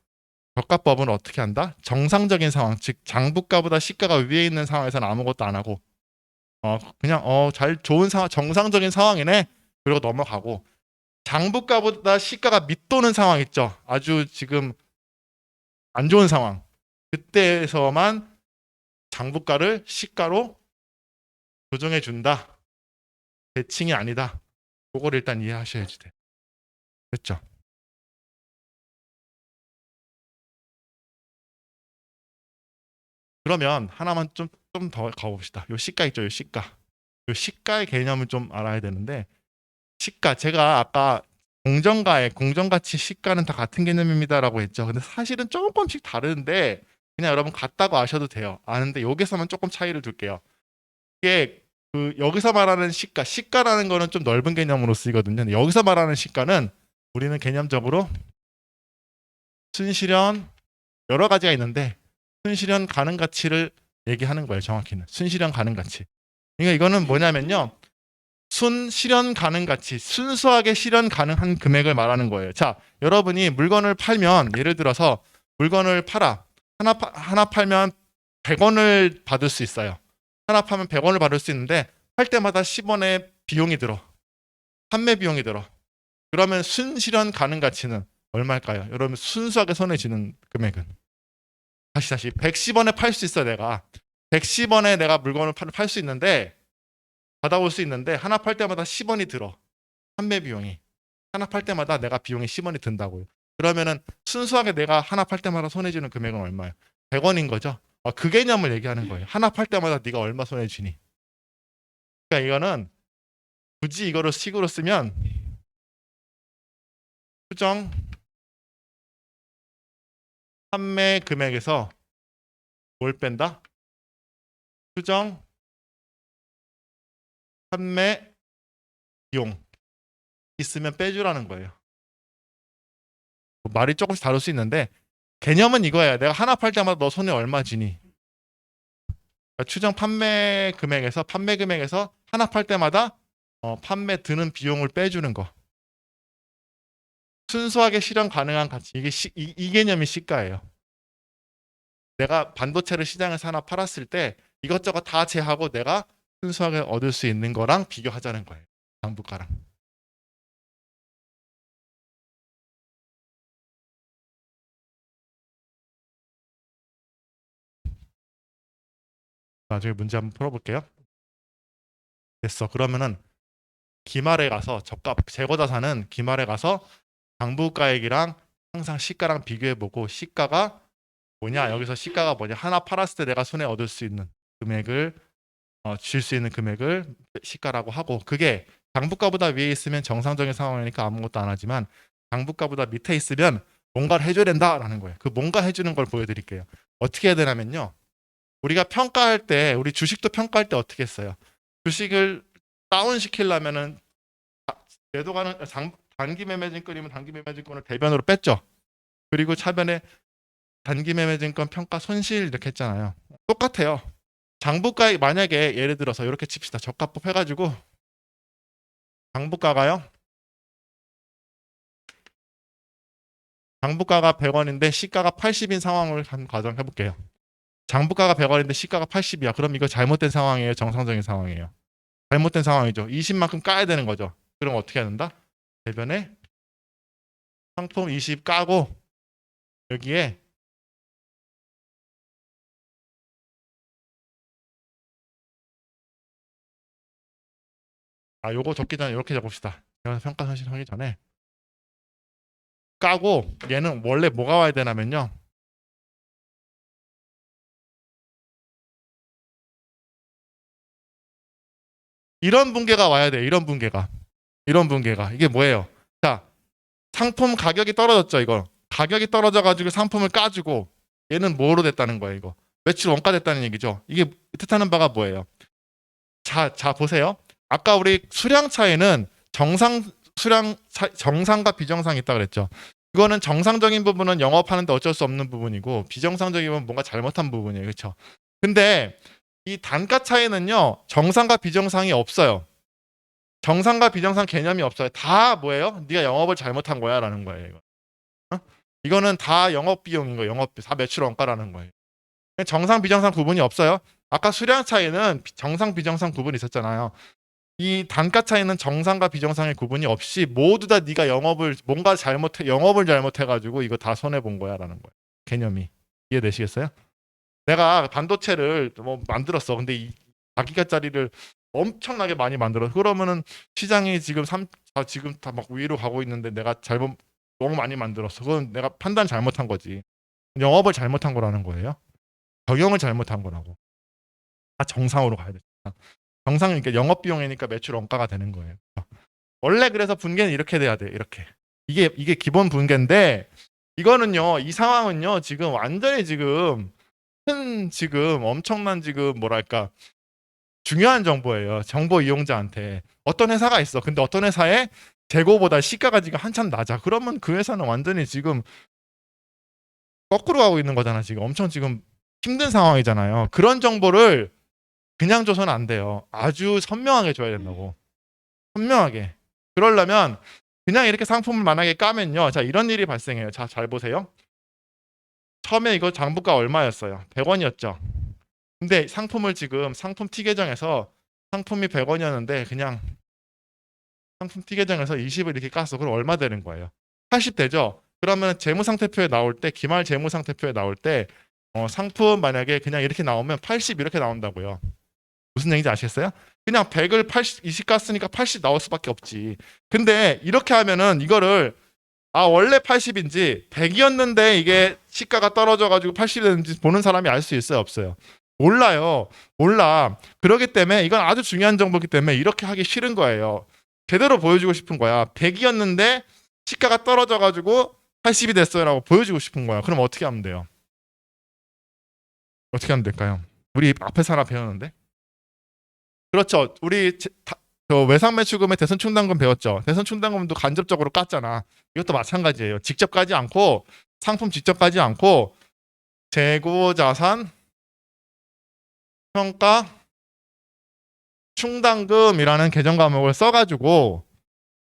저가법은 어떻게 한다? 정상적인 상황, 즉 장부가보다 시가가 위에 있는 상황에서는 아무것도 안 하고 그냥 좋은 상황, 정상적인 상황이네. 그리고 넘어가고 장부가보다 시가가 밑도는 상황 있죠. 아주 지금 안 좋은 상황. 그때에서만 장부가를 시가로 조정해 준다. 대칭이 아니다. 그걸 일단 이해하셔야지 돼. 됐죠? 그러면 하나만 좀 더 가봅시다. 요 시가 있죠, 요 시가. 요 시가의 개념을 좀 알아야 되는데 시가 제가 아까 공정가치 시가는 다 같은 개념입니다라고 했죠. 근데 사실은 조금씩 다른데 그냥 여러분 같다고 아셔도 돼요. 아는데 여기서만 조금 차이를 둘게요. 이게 그 여기서 말하는 시가라는 거는 좀 넓은 개념으로 쓰이거든요. 근데 여기서 말하는 시가는 우리는 개념적으로 순실현 여러 가지가 있는데 순실현 가능 가치를 얘기하는 거예요. 정확히는 순실현 가능 가치. 그러니까 이거는 뭐냐면요. 순실현 가능 가치, 순수하게 실현 가능한 금액을 말하는 거예요. 자, 여러분이 물건을 팔면 예를 들어서 물건을 팔아. 하나 팔면 100원을 받을 수 있어요. 하나 팔면 100원을 받을 수 있는데 팔 때마다 10원의 비용이 들어. 판매 비용이 들어. 그러면 순실현 가능 가치는 얼마일까요? 여러분 순수하게 손에 쥐는 금액은 다시 110원에 팔 수 있어 내가. 110원에 내가 물건을 팔 수 있는데 받아올 수 있는데 하나 팔 때마다 10원이 들어. 판매 비용이. 하나 팔 때마다 내가 비용이 10원이 든다고요. 그러면은 순수하게 내가 하나 팔 때마다 손해 쥐는 금액은 얼마예요? 100원인 거죠. 그 개념을 얘기하는 거예요. 하나 팔 때마다 네가 얼마 손해 쥐니? 그러니까 이거는 굳이 이거를 식으로 쓰면 수정 판매 금액에서 뭘 뺀다? 추정 판매 비용 있으면 빼주라는 거예요. 말이 조금씩 다를 수 있는데 개념은 이거예요. 내가 하나 팔 때마다 너 손에 얼마 지니? 그러니까 추정 판매 금액에서 하나 팔 때마다 판매 드는 비용을 빼주는 거. 순수하게 실현 가능한 가치. 이게 이 개념이 시가예요. 내가 반도체를 시장에서 하나 팔았을 때 이것저것 다 제하고 내가 순수하게 얻을 수 있는 거랑 비교하자는 거예요. 장부가랑. 나중에 문제 한번 풀어볼게요. 됐어. 그러면은 기말에 가서 재고자산은 기말에 가서 장부가액이랑 항상 시가랑 비교해보고 시가가 뭐냐, 여기서 시가가 뭐냐, 하나 팔았을 때 내가 손에 얻을 수 있는 금액을 줄 수 있는 금액을 시가라고 하고, 그게 장부가보다 위에 있으면 정상적인 상황이니까 아무것도 안 하지만 장부가보다 밑에 있으면 뭔가를 해줘야 된다라는 거예요. 그 뭔가 해주는 걸 보여드릴게요. 어떻게 해야 되냐면요, 우리가 평가할 때, 우리 주식도 평가할 때 어떻게 했어요? 주식을 다운 시키려면은 단기 매매증권이면 단기 매매증권을 대변으로 뺐죠. 그리고 차변에 단기 매매증권 평가 손실 이렇게 했잖아요. 똑같아요. 장부가액 만약에 예를 들어서 이렇게 칩시다. 적합법 해가지고 장부가가요. 장부가가 100원인데 시가가 80인 상황을 한 가정해 볼게요. 장부가가 100원인데 시가가 80이야. 그럼 이거 잘못된 상황이에요? 정상적인 상황이에요? 잘못된 상황이죠. 20만큼 까야 되는 거죠. 그럼 어떻게 해야 된다? 대변에 상품 20 까고 여기에 요거 적기 전에 이렇게 적읍시다. 제가 평가 손실 하기 전에 까고, 얘는 원래 뭐가 와야 되냐면요, 이런 붕괴가 와야 돼요. 이런 붕괴가 이게 뭐예요? 자, 상품 가격이 떨어졌죠. 이거 가격이 떨어져 가지고 상품을 까주고, 얘는 뭐로 됐다는 거예요? 이거 매출 원가 됐다는 얘기죠. 이게 뜻하는 바가 뭐예요? 자 보세요. 아까 우리 수량 차이는 정상과 비정상이 있다 그랬죠. 이거는 정상적인 부분은 영업하는데 어쩔 수 없는 부분이고, 비정상적인 부분은 뭔가 잘못한 부분이에요. 그렇죠? 근데 이 단가 차이는요, 정상과 비정상이 없어요. 정상과 비정상 개념이 없어요. 다 뭐예요? 네가 영업을 잘못한 거야라는 거예요. 이거. 이거는 다 영업 비용인 거예요. 영업비 다 매출 원가라는 거예요. 정상 비정상 구분이 없어요. 아까 수량 차이는 정상 비정상 구분이 있었잖아요. 이 단가 차이는 정상과 비정상의 구분이 없이 모두 다 네가 영업을 잘못해 가지고 이거 다 손해 본 거야라는 거예요. 개념이 이해되시겠어요? 내가 반도체를 뭐 만들었어. 근데 이 4기가짜리를 엄청나게 많이 만들어. 그러면은 시장이 지금 다 막 위로 가고 있는데 내가 너무 많이 만들었어. 그건 내가 판단 잘못한 거지. 영업을 잘못한 거라는 거예요. 적용을 잘못한 거라고. 다 정상으로 가야 돼. 정상이니까 영업 비용이니까 매출 원가가 되는 거예요. 원래 그래서 분계는 이렇게 돼야 돼. 이렇게. 이게 기본 분계인데, 이거는요, 이 상황은요, 지금 완전히 지금 엄청난 뭐랄까, 중요한 정보예요. 정보 이용자한테. 어떤 회사가 있어. 근데 어떤 회사의 재고보다 시가가 지금 한참 낮아. 그러면 그 회사는 완전히 지금 거꾸로 가고 있는 거잖아. 지금 엄청 지금 힘든 상황이잖아요. 그런 정보를 그냥 줘서는 안 돼요. 아주 선명하게 줘야 된다고. 선명하게. 그러려면 그냥 이렇게 상품을 만약에 까면요. 자, 이런 일이 발생해요. 자, 잘 보세요. 처음에 이거 장부가 얼마였어요? 100원이었죠. 근데 상품 T 계정에서 상품이 100원이었는데 그냥 상품 T 계정에서 20을 이렇게 깠어. 그럼 얼마 되는 거예요? 80 되죠? 그러면 재무상태표에 나올 때, 기말 재무상태표에 나올 때 상품 만약에 그냥 이렇게 나오면 80 이렇게 나온다고요. 무슨 얘기인지 아시겠어요? 그냥 100을 20 깠으니까 80 나올 수밖에 없지. 근데 이렇게 하면은 이거를 원래 80인지 100이었는데 이게 시가가 떨어져가지고 80이 됐는지 보는 사람이 알 수 있어요, 없어요? 몰라요. 몰라. 그렇기 때문에 이건 아주 중요한 정보이기 때문에 이렇게 하기 싫은 거예요. 제대로 보여주고 싶은 거야. 100이었는데 시가가 떨어져가지고 80이 됐어요라고 보여주고 싶은 거야. 그럼 어떻게 하면 돼요? 어떻게 하면 될까요? 우리 앞에서 하나 배웠는데. 그렇죠. 우리 저 외상매출금의 대손충당금 배웠죠. 대손충당금도 간접적으로 깠잖아. 이것도 마찬가지예요. 직접 까지 않고 상품 직접 까지 않고 재고자산 평가 충당금이라는 계정 과목을 써가지고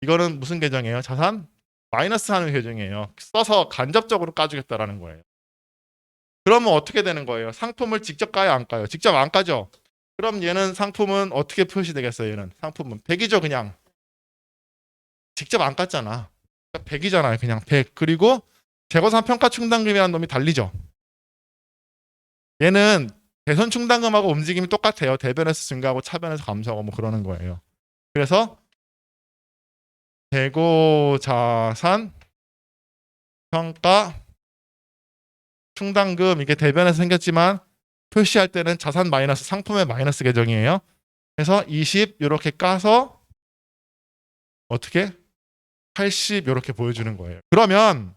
이거는 무슨 계정이에요? 자산 마이너스 하는 계정이에요. 써서 간접적으로 까주겠다라는 거예요. 그러면 어떻게 되는 거예요? 상품을 직접 까요, 안 까요? 직접 안 까죠? 그럼 얘는 상품은 어떻게 표시되겠어요? 얘는 상품은 100이죠, 그냥. 직접 안 깠잖아. 100이잖아요, 그냥 100. 그리고 재고산 평가 충당금이라는 놈이 달리죠. 얘는 대손 충당금하고 움직임이 똑같아요. 대변에서 증가하고 차변에서 감소하고 뭐 그러는 거예요. 그래서 재고자산 평가 충당금 이게 대변에서 생겼지만 표시할 때는 자산 마이너스 상품의 마이너스 계정이에요. 그래서 20 이렇게 까서 어떻게 80 이렇게 보여주는 거예요. 그러면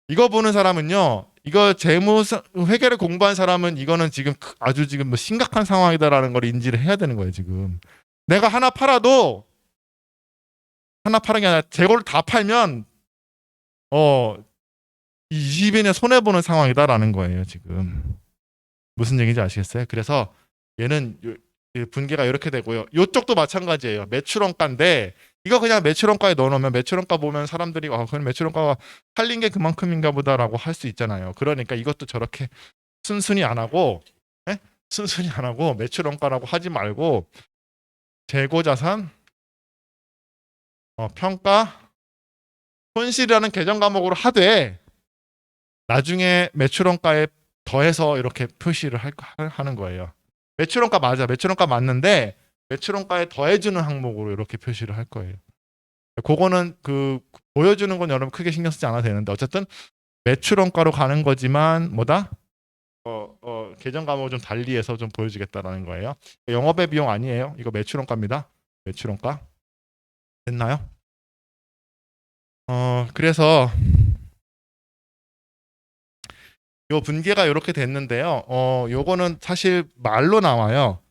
이거 보는 사람은요. 이거 재무 회계를 공부한 사람은 이거는 지금 아주 지금 뭐 심각한 상황이다라는 걸 인지를 해야 되는 거예요. 지금 내가 하나 팔아도 하나 파는 게 아니라 재고를 다 팔면 20인의 손해 보는 상황이다라는 거예요. 지금 무슨 얘기인지 아시겠어요? 그래서 얘는 분계가 이렇게 되고요. 이쪽도 마찬가지예요. 매출원가인데 이거 그냥 매출원가에 넣어놓으면 매출원가 보면 사람들이 그냥 매출원가가 팔린 게 그만큼인가 보다라고 할 수 있잖아요. 그러니까 이것도 저렇게 순순히 안 하고 순순히 안 하고 매출원가라고 하지 말고 재고자산 평가 손실이라는 계정 과목으로 하되 나중에 매출원가에 더해서 이렇게 표시를 하는 거예요. 매출원가 맞아. 매출원가 맞는데 매출원가에 더해주는 항목으로 이렇게 표시를 할 거예요. 그거는 보여주는 건 여러분 크게 신경 쓰지 않아도 되는데 어쨌든 매출원가로 가는 거지만 뭐다? 계정 과목을 좀 달리해서 좀 보여주겠다라는 거예요. 영업의 비용 아니에요. 이거 매출원가입니다. 매출원가. 됐나요? 그래서 요 분계가 이렇게 됐는데요. 요거는 사실 말로 나와요.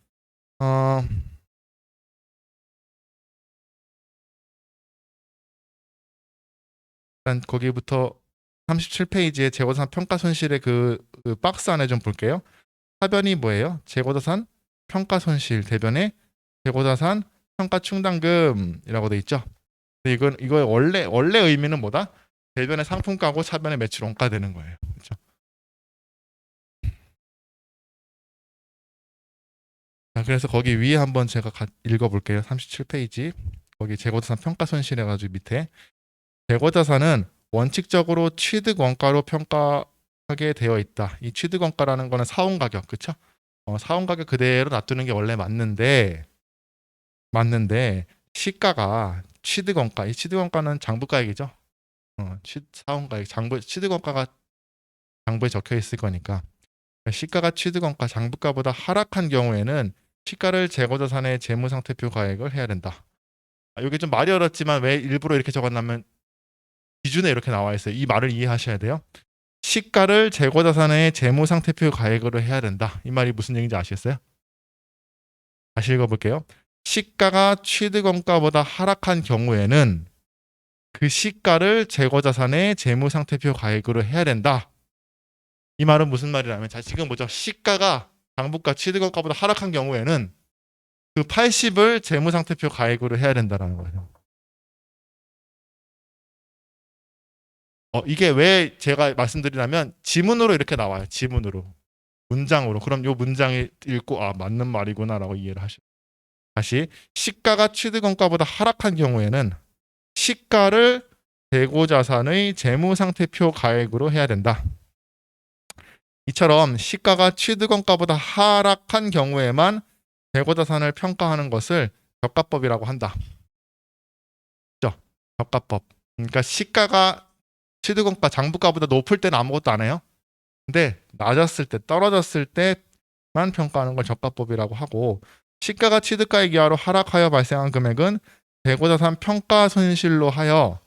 일단 거기부터 37페이지에 재고자산 평가 손실의 그 박스 안에 좀 볼게요. 하변이 뭐예요? 재고자산 평가 손실 대변에 재고자산 평가 충당금이라고 돼 있죠. 근데 이거의 원래 의미는 뭐다? 대변의 상품가고 차변의 매출 원가 되는 거예요. 그렇죠? 자, 그래서 거기 위에 한번 제가 읽어볼게요. 37페이지. 거기 재고자산 평가 손실 해가지고 밑에 재고자산은 원칙적으로 취득 원가로 평가하게 되어 있다. 이 취득 원가라는 거는 사온 가격, 그렇죠? 사온 가격 그대로 놔두는 게 원래 맞는데 시가가 취득 원가, 이 취득 원가는 장부가액이죠. 사온 가격, 취득 원가가 장부에 적혀 있을 거니까 시가가 취득 원가, 장부가보다 하락한 경우에는 시가를 재고자산의 재무상태표 가액을 해야 된다. 이게 좀 말이 어렵지만 왜 일부러 이렇게 적었냐면 기준에 이렇게 나와 있어요. 이 말을 이해하셔야 돼요. 시가를 재고자산의 재무상태표 가액으로 해야 된다. 이 말이 무슨 얘기인지 아시겠어요? 다시 읽어볼게요. 시가가 취득원가보다 하락한 경우에는 그 시가를 재고자산의 재무상태표 가액으로 해야 된다. 이 말은 무슨 말이냐면 자 지금 보죠. 시가가 장부가 취득원가보다 하락한 경우에는 그 80을 재무상태표 가액으로 해야 된다는 거예요. 이게 왜 제가 말씀드리냐면 지문으로 이렇게 나와요. 지문으로. 문장으로. 그럼 요 문장이 읽고 맞는 말이구나라고 이해를 하시죠. 다시 시가가 취득원가보다 하락한 경우에는 시가를 재고자산의 재무상태표 가액으로 해야 된다. 이처럼 시가가 취득원가보다 하락한 경우에만 재고자산을 평가하는 것을 저가법이라고 한다. 그렇죠? 저가법. 그러니까 시가가 취득원가 장부가보다 높을 때는 아무것도 안 해요. 근데 낮았을 때 떨어졌을 때만 평가하는 걸 저가법이라고 하고 시가가 취득가액 이하로 하락하여 발생한 금액은 재고자산 평가 손실로 하여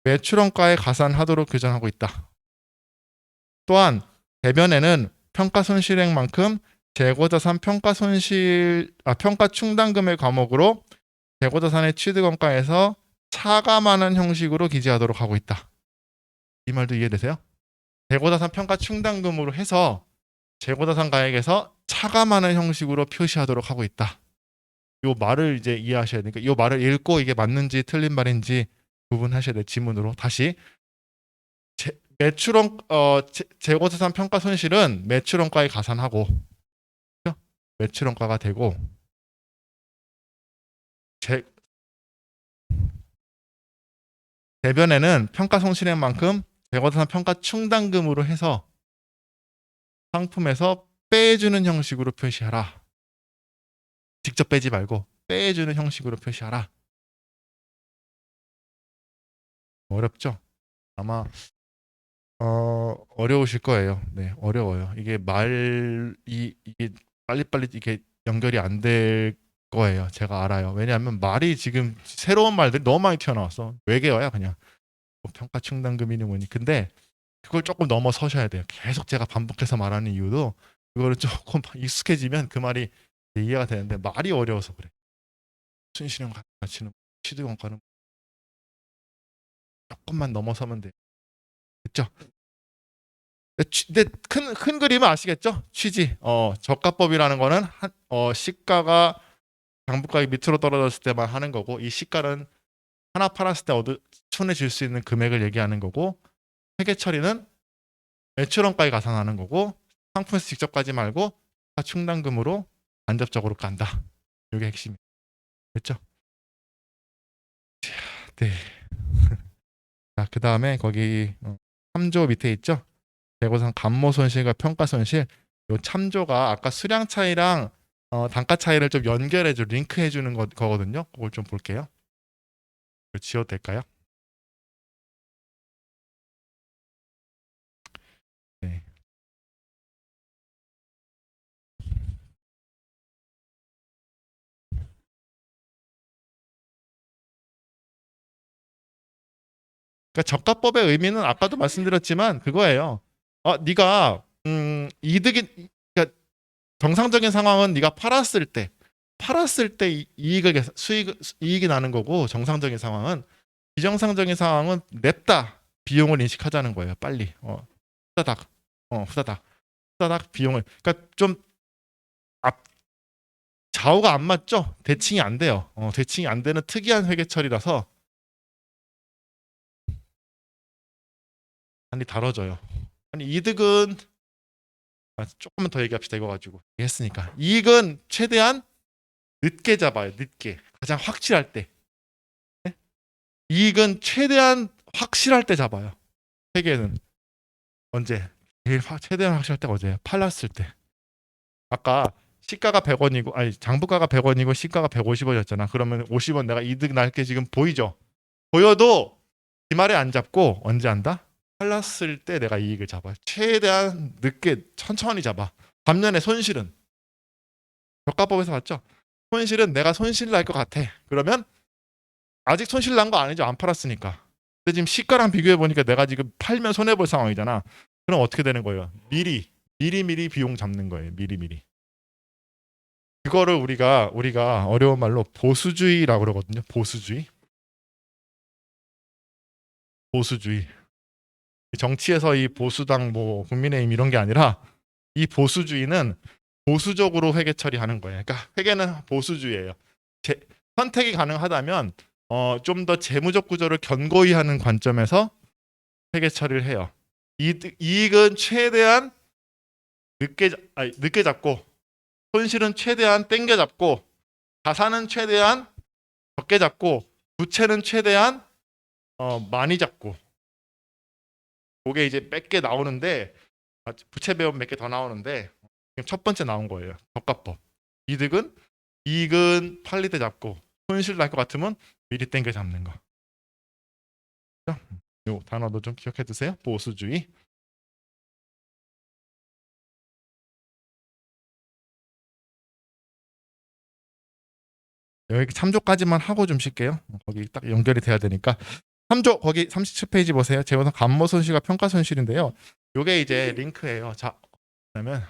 매출원가에 가산하도록 규정하고 있다. 또한 대변에는 평가 손실액만큼 재고자산 평가 충당금의 과목으로 재고자산의 취득원가에서 차감하는 형식으로 기재하도록 하고 있다. 이 말도 이해되세요? 재고자산 평가 충당금으로 해서 재고자산 가액에서 차감하는 형식으로 표시하도록 하고 있다. 이 말을 이제 이해하셔야 되니까 이 말을 읽고 이게 맞는지 틀린 말인지 구분하셔야 돼. 지문으로 다시 재고자산 평가 손실은 매출원가에 가산하고 매출원가가 되고 대변에는 평가 손실액만큼 재고자산 평가 충당금으로 해서 상품에서 빼주는 형식으로 표시하라. 직접 빼지 말고 빼주는 형식으로 표시하라. 어렵죠? 아마 어려우실 거예요. 네, 어려워요. 이게 이게 빨리빨리 이게 연결이 안 될 거예요. 제가 알아요. 왜냐하면 말이 지금 새로운 말들이 너무 많이 튀어나왔어. 외계어야 그냥. 뭐 평가 충당금이니 뭐니. 근데 그걸 조금 넘어서셔야 돼요. 계속 제가 반복해서 말하는 이유도 그거를 조금 익숙해지면 그 말이 이해가 되는데 말이 어려워서 그래. 순실형 가치는 취득원가는 조금만 넘어서면 돼. 됐죠? 근데 큰 그림은 아시겠죠? 취지. 저가법이라는 거는 시가가 장부가액 밑으로 떨어졌을 때만 하는 거고 이 시가는 하나 팔았을 때 손해질 수 있는 금액을 얘기하는 거고 회계 처리는 매출원가에 가산하는 거고 상품에서 직접 가지 말고 충당금으로 간접적으로 간다. 이게 핵심이에요. 됐죠? 네. 자, 그 다음에 거기 3조 밑에 있죠? 재고상 감모 손실과 평가 손실. 요 참조가 아까 수량 차이랑 단가 차이를 좀 연결해줘, 링크해주는 거거든요. 그걸 좀 볼게요. 지워도 될까요? 네. 그러니까 저가법의 의미는 아까도 말씀드렸지만 그거예요. 네가 이득이 그러니까 정상적인 상황은 네가 팔았을 때 이익이 나는 거고 정상적인 상황은 비정상적인 상황은 냅다 비용을 인식하자는 거예요. 빨리 후다닥 후다닥 비용을 그러니까 좀 좌우가 안 맞죠? 대칭이 안 돼요. 대칭이 안 되는 특이한 회계 처리라서 많이 다뤄져요. 아니 이득은 조금만 더 얘기합시다. 이거 가지고 했으니까 이익은 최대한 늦게 잡아요. 늦게 가장 확실할 때. 네? 이익은 최대한 확실할 때 잡아요. 회계는 언제? 최대한 확실할 때가 언제예요? 팔았을 때. 아까 시가가 100원이고 아니 장부가가 100원이고 시가가 150원이었잖아. 그러면 50원 내가 이득 날 게 지금 보이죠? 보여도 기말에 안 잡고 언제 한다? 팔았을 때 내가 이익을 잡아. 최대한 늦게 천천히 잡아. 반면에 손실은 저가법에서 봤죠? 손실은 내가 손실 날 것 같아. 그러면 아직 손실 난 거 아니죠? 안 팔았으니까. 근데 지금 시가랑 비교해 보니까 내가 지금 팔면 손해 볼 상황이잖아. 그럼 어떻게 되는 거예요? 미리 비용 잡는 거예요. 미리. 그거를 우리가 어려운 말로 보수주의라고 그러거든요. 보수주의. 정치에서 이 보수당 뭐 국민의힘 이런 게 아니라 이 보수주의는 보수적으로 회계 처리하는 거예요. 그러니까 회계는 보수주의예요. 선택이 가능하다면 좀 더 재무적 구조를 견고히 하는 관점에서 회계 처리를 해요. 이익은 최대한 늦게 잡고 손실은 최대한 땡겨 잡고 자산은 최대한 적게 잡고 부채는 최대한 많이 잡고 그게 이제 몇 개 나오는데 부채 배분 몇 개 더 나오는데 첫 번째 나온 거예요. 저가법. 이익은 팔릴 때 잡고 손실 날 것 같으면 미리 땡겨 잡는 거. 요 단어도 좀 기억해 두세요. 보수주의. 여기 참조까지만 하고 좀 쉴게요. 거기 딱 연결이 돼야 되니까. 3조 거기 37페이지 보세요. 재고상 감모 손실과 평가 손실인데요. 요게 이제 링크예요. 자, 그러면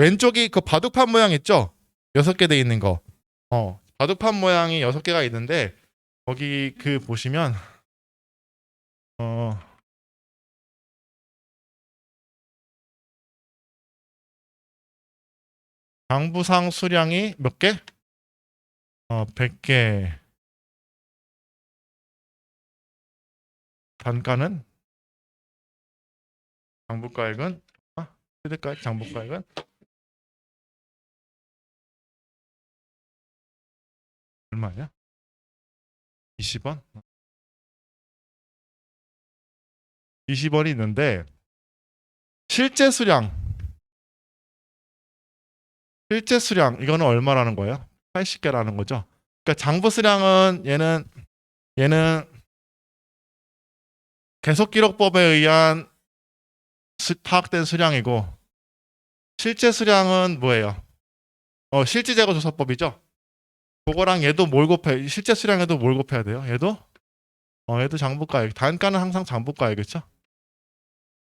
왼쪽이 그 바둑판 모양 있죠? 6개 돼 있는 거. 바둑판 모양이 6개가 있는데 거기 그 보시면 장부상 수량이 몇 개? 100개. 단가는? 장부가액은? 시대가액 장부가액은? 얼마냐? 20원? 20원이 있는데 실제 수량 이거는 얼마라는 거예요? 80개라는 거죠. 그러니까 장부 수량은 얘는 계속기록법에 의한 파악된 수량이고 실제 수량은 뭐예요? 실질재고조사법이죠. 그거랑 얘도 뭘 곱해? 실제 수량에도 뭘 곱해야 돼요? 얘도 장부가액. 단가는 항상 장부가액이죠.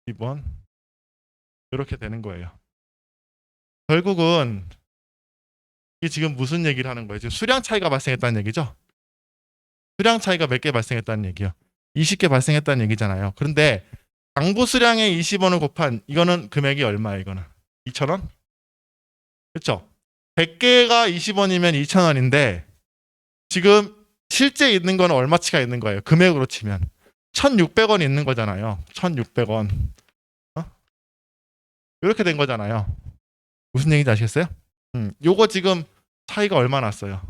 2번 이렇게 되는 거예요. 결국은 이게 지금 무슨 얘기를 하는 거예요? 지금 수량 차이가 발생했다는 얘기죠. 수량 차이가 몇 개 발생했다는 얘기요. 20개 발생했다는 얘기잖아요. 그런데 장부 수량에 20원을 곱한 이거는 금액이 얼마예요? 이거는 2,000원? 그렇죠? 100개가 20원이면 2,000원인데 지금 실제 있는 거는 얼마치가 있는 거예요? 금액으로 치면 1,600원 있는 거잖아요. 1,600원. 이렇게 된 거잖아요. 무슨 얘기인지 아시겠어요? 요거 지금 차이가 얼마 났어요?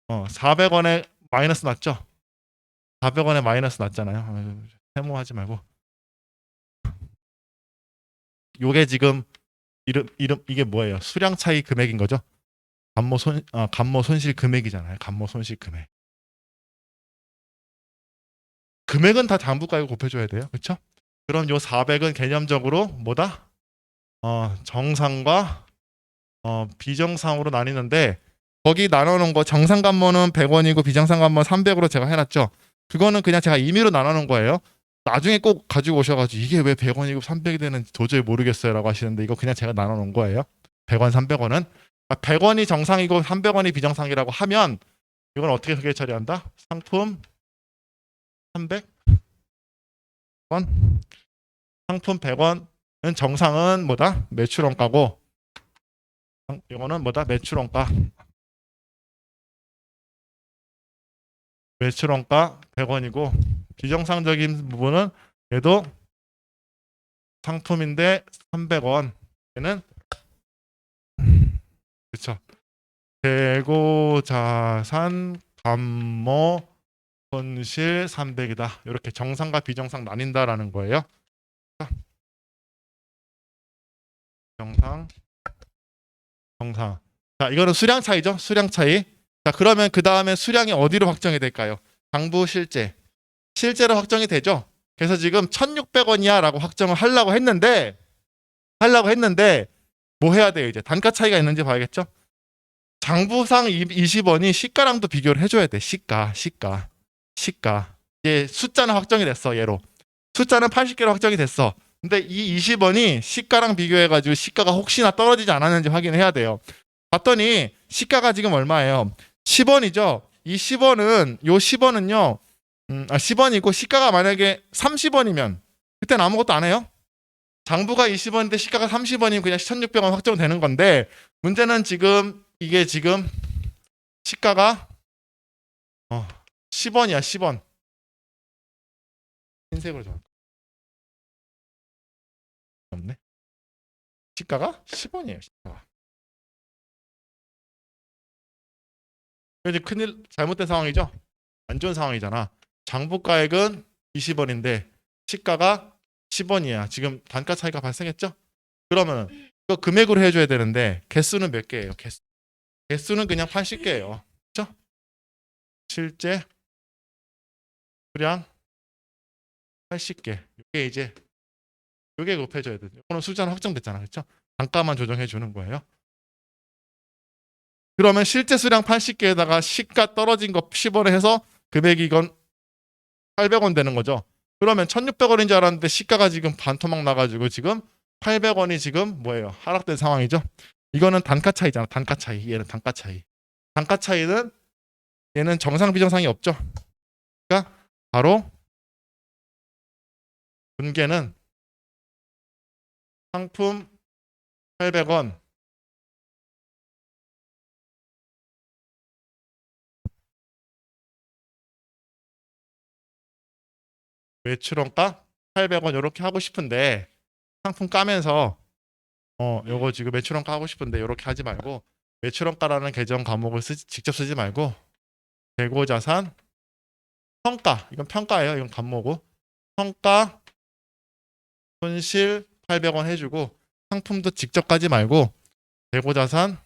400원에 마이너스 났죠? 400원에 마이너스 났잖아요. 세모하지 말고. 요게 지금 이게 뭐예요? 수량 차이 금액인 거죠? 감모 손실 금액이잖아요. 감모 손실 금액. 금액은 다 장부가액 곱해줘야 돼요. 그렇죠? 그럼 요 400은 개념적으로 뭐다? 정상과 비정상으로 나뉘는데 거기 나눠놓은 거 정상 감모는 100원이고 비정상 감모는 300으로 제가 해놨죠. 그거는 그냥 제가 임의로 나눠놓은 거예요. 나중에 꼭 가지고 오셔가지고 이게 왜 100원이고 300이 되는지 도저히 모르겠어요 라고 하시는데 이거 그냥 제가 나눠놓은 거예요. 100원, 300원은 100원이 정상이고 300원이 비정상이라고 하면 이건 어떻게 크게 처리한다? 상품 300원, 상품 100원은 정상은 뭐다? 매출원가고 이거는 뭐다? 매출원가 100원이고 비정상적인 부분은 얘도 상품인데 300원. 얘는 그렇죠. 재고자산 감모 손실 300이다. 이렇게 정상과 비정상 나뉜다라는 거예요. 정상. 자, 이거는 수량 차이죠. 수량 차이. 자, 그러면 그 다음에 수량이 어디로 확정이 될까요? 장부 실제로 확정이 되죠. 그래서 지금 1,600원이야 라고 확정을 하려고 했는데 뭐 해야 돼요? 이제 단가 차이가 있는지 봐야겠죠. 장부상 20원이 시가랑도 비교를 해줘야 돼. 시가. 이제 숫자는 확정이 됐어. 얘로 숫자는 80개로 확정이 됐어. 근데 이 20원이 시가랑 비교해가지고 시가가 혹시나 떨어지지 않았는지 확인해야 돼요. 봤더니 시가가 지금 얼마예요? 10원이죠. 이 10원은 요 10원은요. 10원이고 시가가 만약에 30원이면 그때는 아무것도 안 해요. 장부가 20원인데 시가가 30원이면 그냥 1,600원 확정되는 건데 문제는 지금 이게 지금 시가가 10원이야. 10원. 흰색으로 좀 없네. 시가가 10원이에요. 시가가. 이제 큰일 잘못된 상황이죠. 안 좋은 상황이잖아. 장부가액은 20원인데 시가가 10원이야. 지금 단가 차이가 발생했죠? 그러면 이거 금액으로 해줘야 되는데 개수는 몇 개예요? 개수는 그냥 80개예요. 그렇죠? 실제 수량 80개. 이게 곱해줘야 돼요. 이거는 숫자는 확정됐잖아. 그렇죠? 단가만 조정해 주는 거예요. 그러면 실제 수량 80개에다가 시가 떨어진 거 10원에 해서 금액이 이건 800원 되는 거죠. 그러면 1,600원인 줄 알았는데 시가가 지금 반토막 나가지고 지금 800원이 지금 뭐예요? 하락된 상황이죠. 이거는 단가 차이잖아. 단가 차이. 얘는 단가 차이. 단가 차이는 얘는 정상 비정상이 없죠. 그러니까 바로 분계는 상품 800원 매출원가 800원 이렇게 하고 싶은데 상품 까면서 요거 지금 매출원가 하고 싶은데 이렇게 하지 말고 매출원가라는 계정 과목을 직접 쓰지 말고 재고자산 평가 이건 평가예요. 이건 감모고 평가 손실 800원 해주고 상품도 직접 까지 말고 재고자산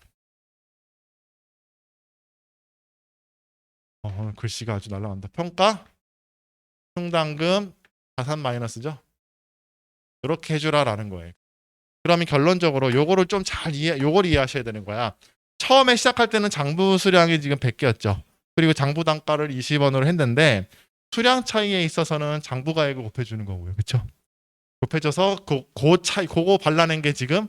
오늘 글씨가 아주 날라간다. 평가 충당금 자산 마이너스죠. 이렇게 해주라라는 거예요. 그러면 결론적으로 요거를 좀 잘 요걸 이해하셔야 되는 거야. 처음에 시작할 때는 장부 수량이 지금 100개였죠. 그리고 장부 단가를 20원으로 했는데 수량 차이에 있어서는 장부 가액을 곱해주는 거고요. 그렇죠? 곱해줘서 그 차이 그거 발라낸 게 지금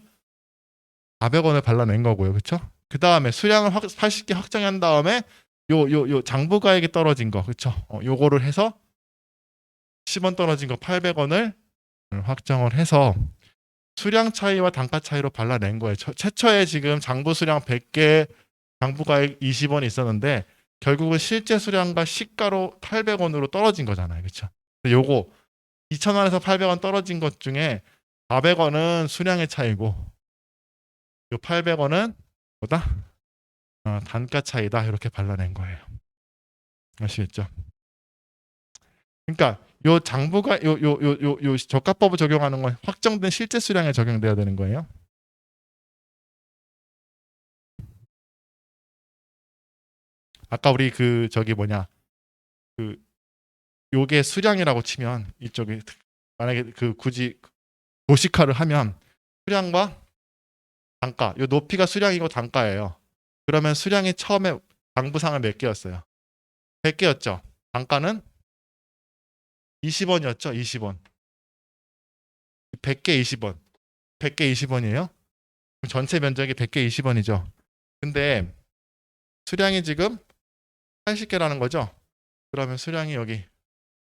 400원을 발라낸 거고요. 그렇죠? 그 다음에 수량을 80개 확정한 다음에 요 장부 가액이 떨어진 거. 그렇죠? 요거를 해서 10원 떨어진 거 800원을 확정을 해서 수량 차이와 단가 차이로 발라낸 거예요. 최초에 지금 장부 수량 100개, 장부 가액 20원이 있었는데 결국은 실제 수량과 시가로 800원으로 떨어진 거잖아요. 그렇죠? 요거 2,000원에서 800원 떨어진 것 중에 400원은 수량의 차이고 요 800원은 뭐다? 단가 차이다. 이렇게 발라낸 거예요. 아시겠죠? 그러니까 요 장부가 요 저가법을 적용하는 건 확정된 실제 수량에 적용돼야 되는 거예요. 아까 우리 그 저기 뭐냐 그 요게 수량이라고 치면 이쪽에 만약에 그 굳이 도식화를 하면 수량과 단가 요 높이가 수량이고 단가예요. 그러면 수량이 처음에 장부상을 몇 개였어요? 100개였죠. 단가는 20원이었죠. 20원. 100개 20원. 100개 20원이에요. 전체 면적이 100개 20원이죠. 근데 수량이 지금 80개라는 거죠. 그러면 수량이 여기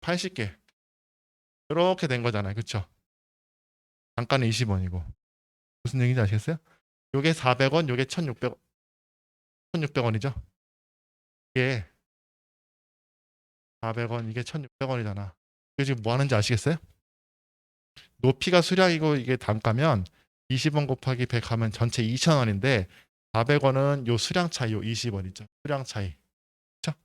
80개. 이렇게 된 거잖아요. 그렇죠? 단가는 20원이고. 무슨 얘기인지 아시겠어요? 요게 400원, 요게 1,600원이죠. 이게 400원, 이게 1,600원이잖아. 이게 지금 뭐 하는지 아시겠어요? 높이가 수량이고 이게 단가면 20원 곱하기 100 하면 전체 2,000원인데 400원은 요 수량 차이, 요 20원이죠. 수량 차이. 그렇죠?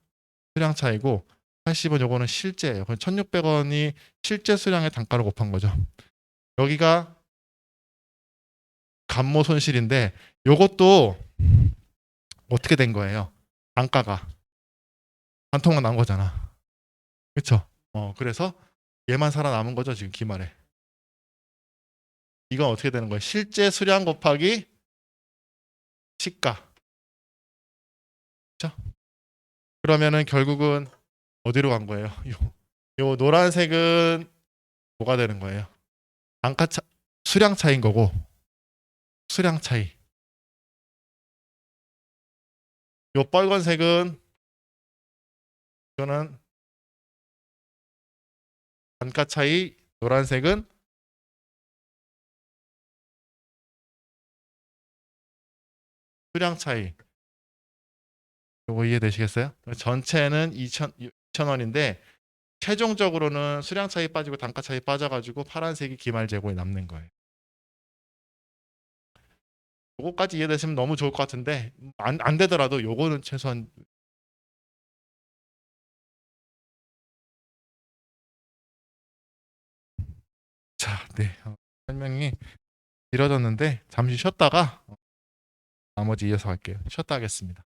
수량 차이고 80원 요거는 실제예요. 그럼 1,600원이 실제 수량의 단가를 곱한 거죠. 여기가 감모 손실인데 요것도 어떻게 된 거예요? 단가가 한 통만 난 거잖아. 그렇죠? 그래서 얘만 살아남은 거죠, 지금 기말에. 이건 어떻게 되는 거예요? 실제 수량 곱하기 시가. 그렇죠? 그러면은 결국은 어디로 간 거예요? 요 노란색은 뭐가 되는 거예요? 단가 차, 수량 차이인 거고 수량 차이. 요 빨간색은 이거는 단가 차이, 노란색은 수량 차이. 요거 이해되시겠어요? 전체는 2,000원인데 최종적으로는 수량 차이 빠지고 단가 차이 빠져가지고 파란색이 기말 재고에 남는 거예요. 요거까지 이해되시면 너무 좋을 것 같은데 안 되더라도 요거는 최소한 자, 네. 설명이 길어졌는데 잠시 쉬었다가 나머지 이어서 할게요. 쉬었다 하겠습니다.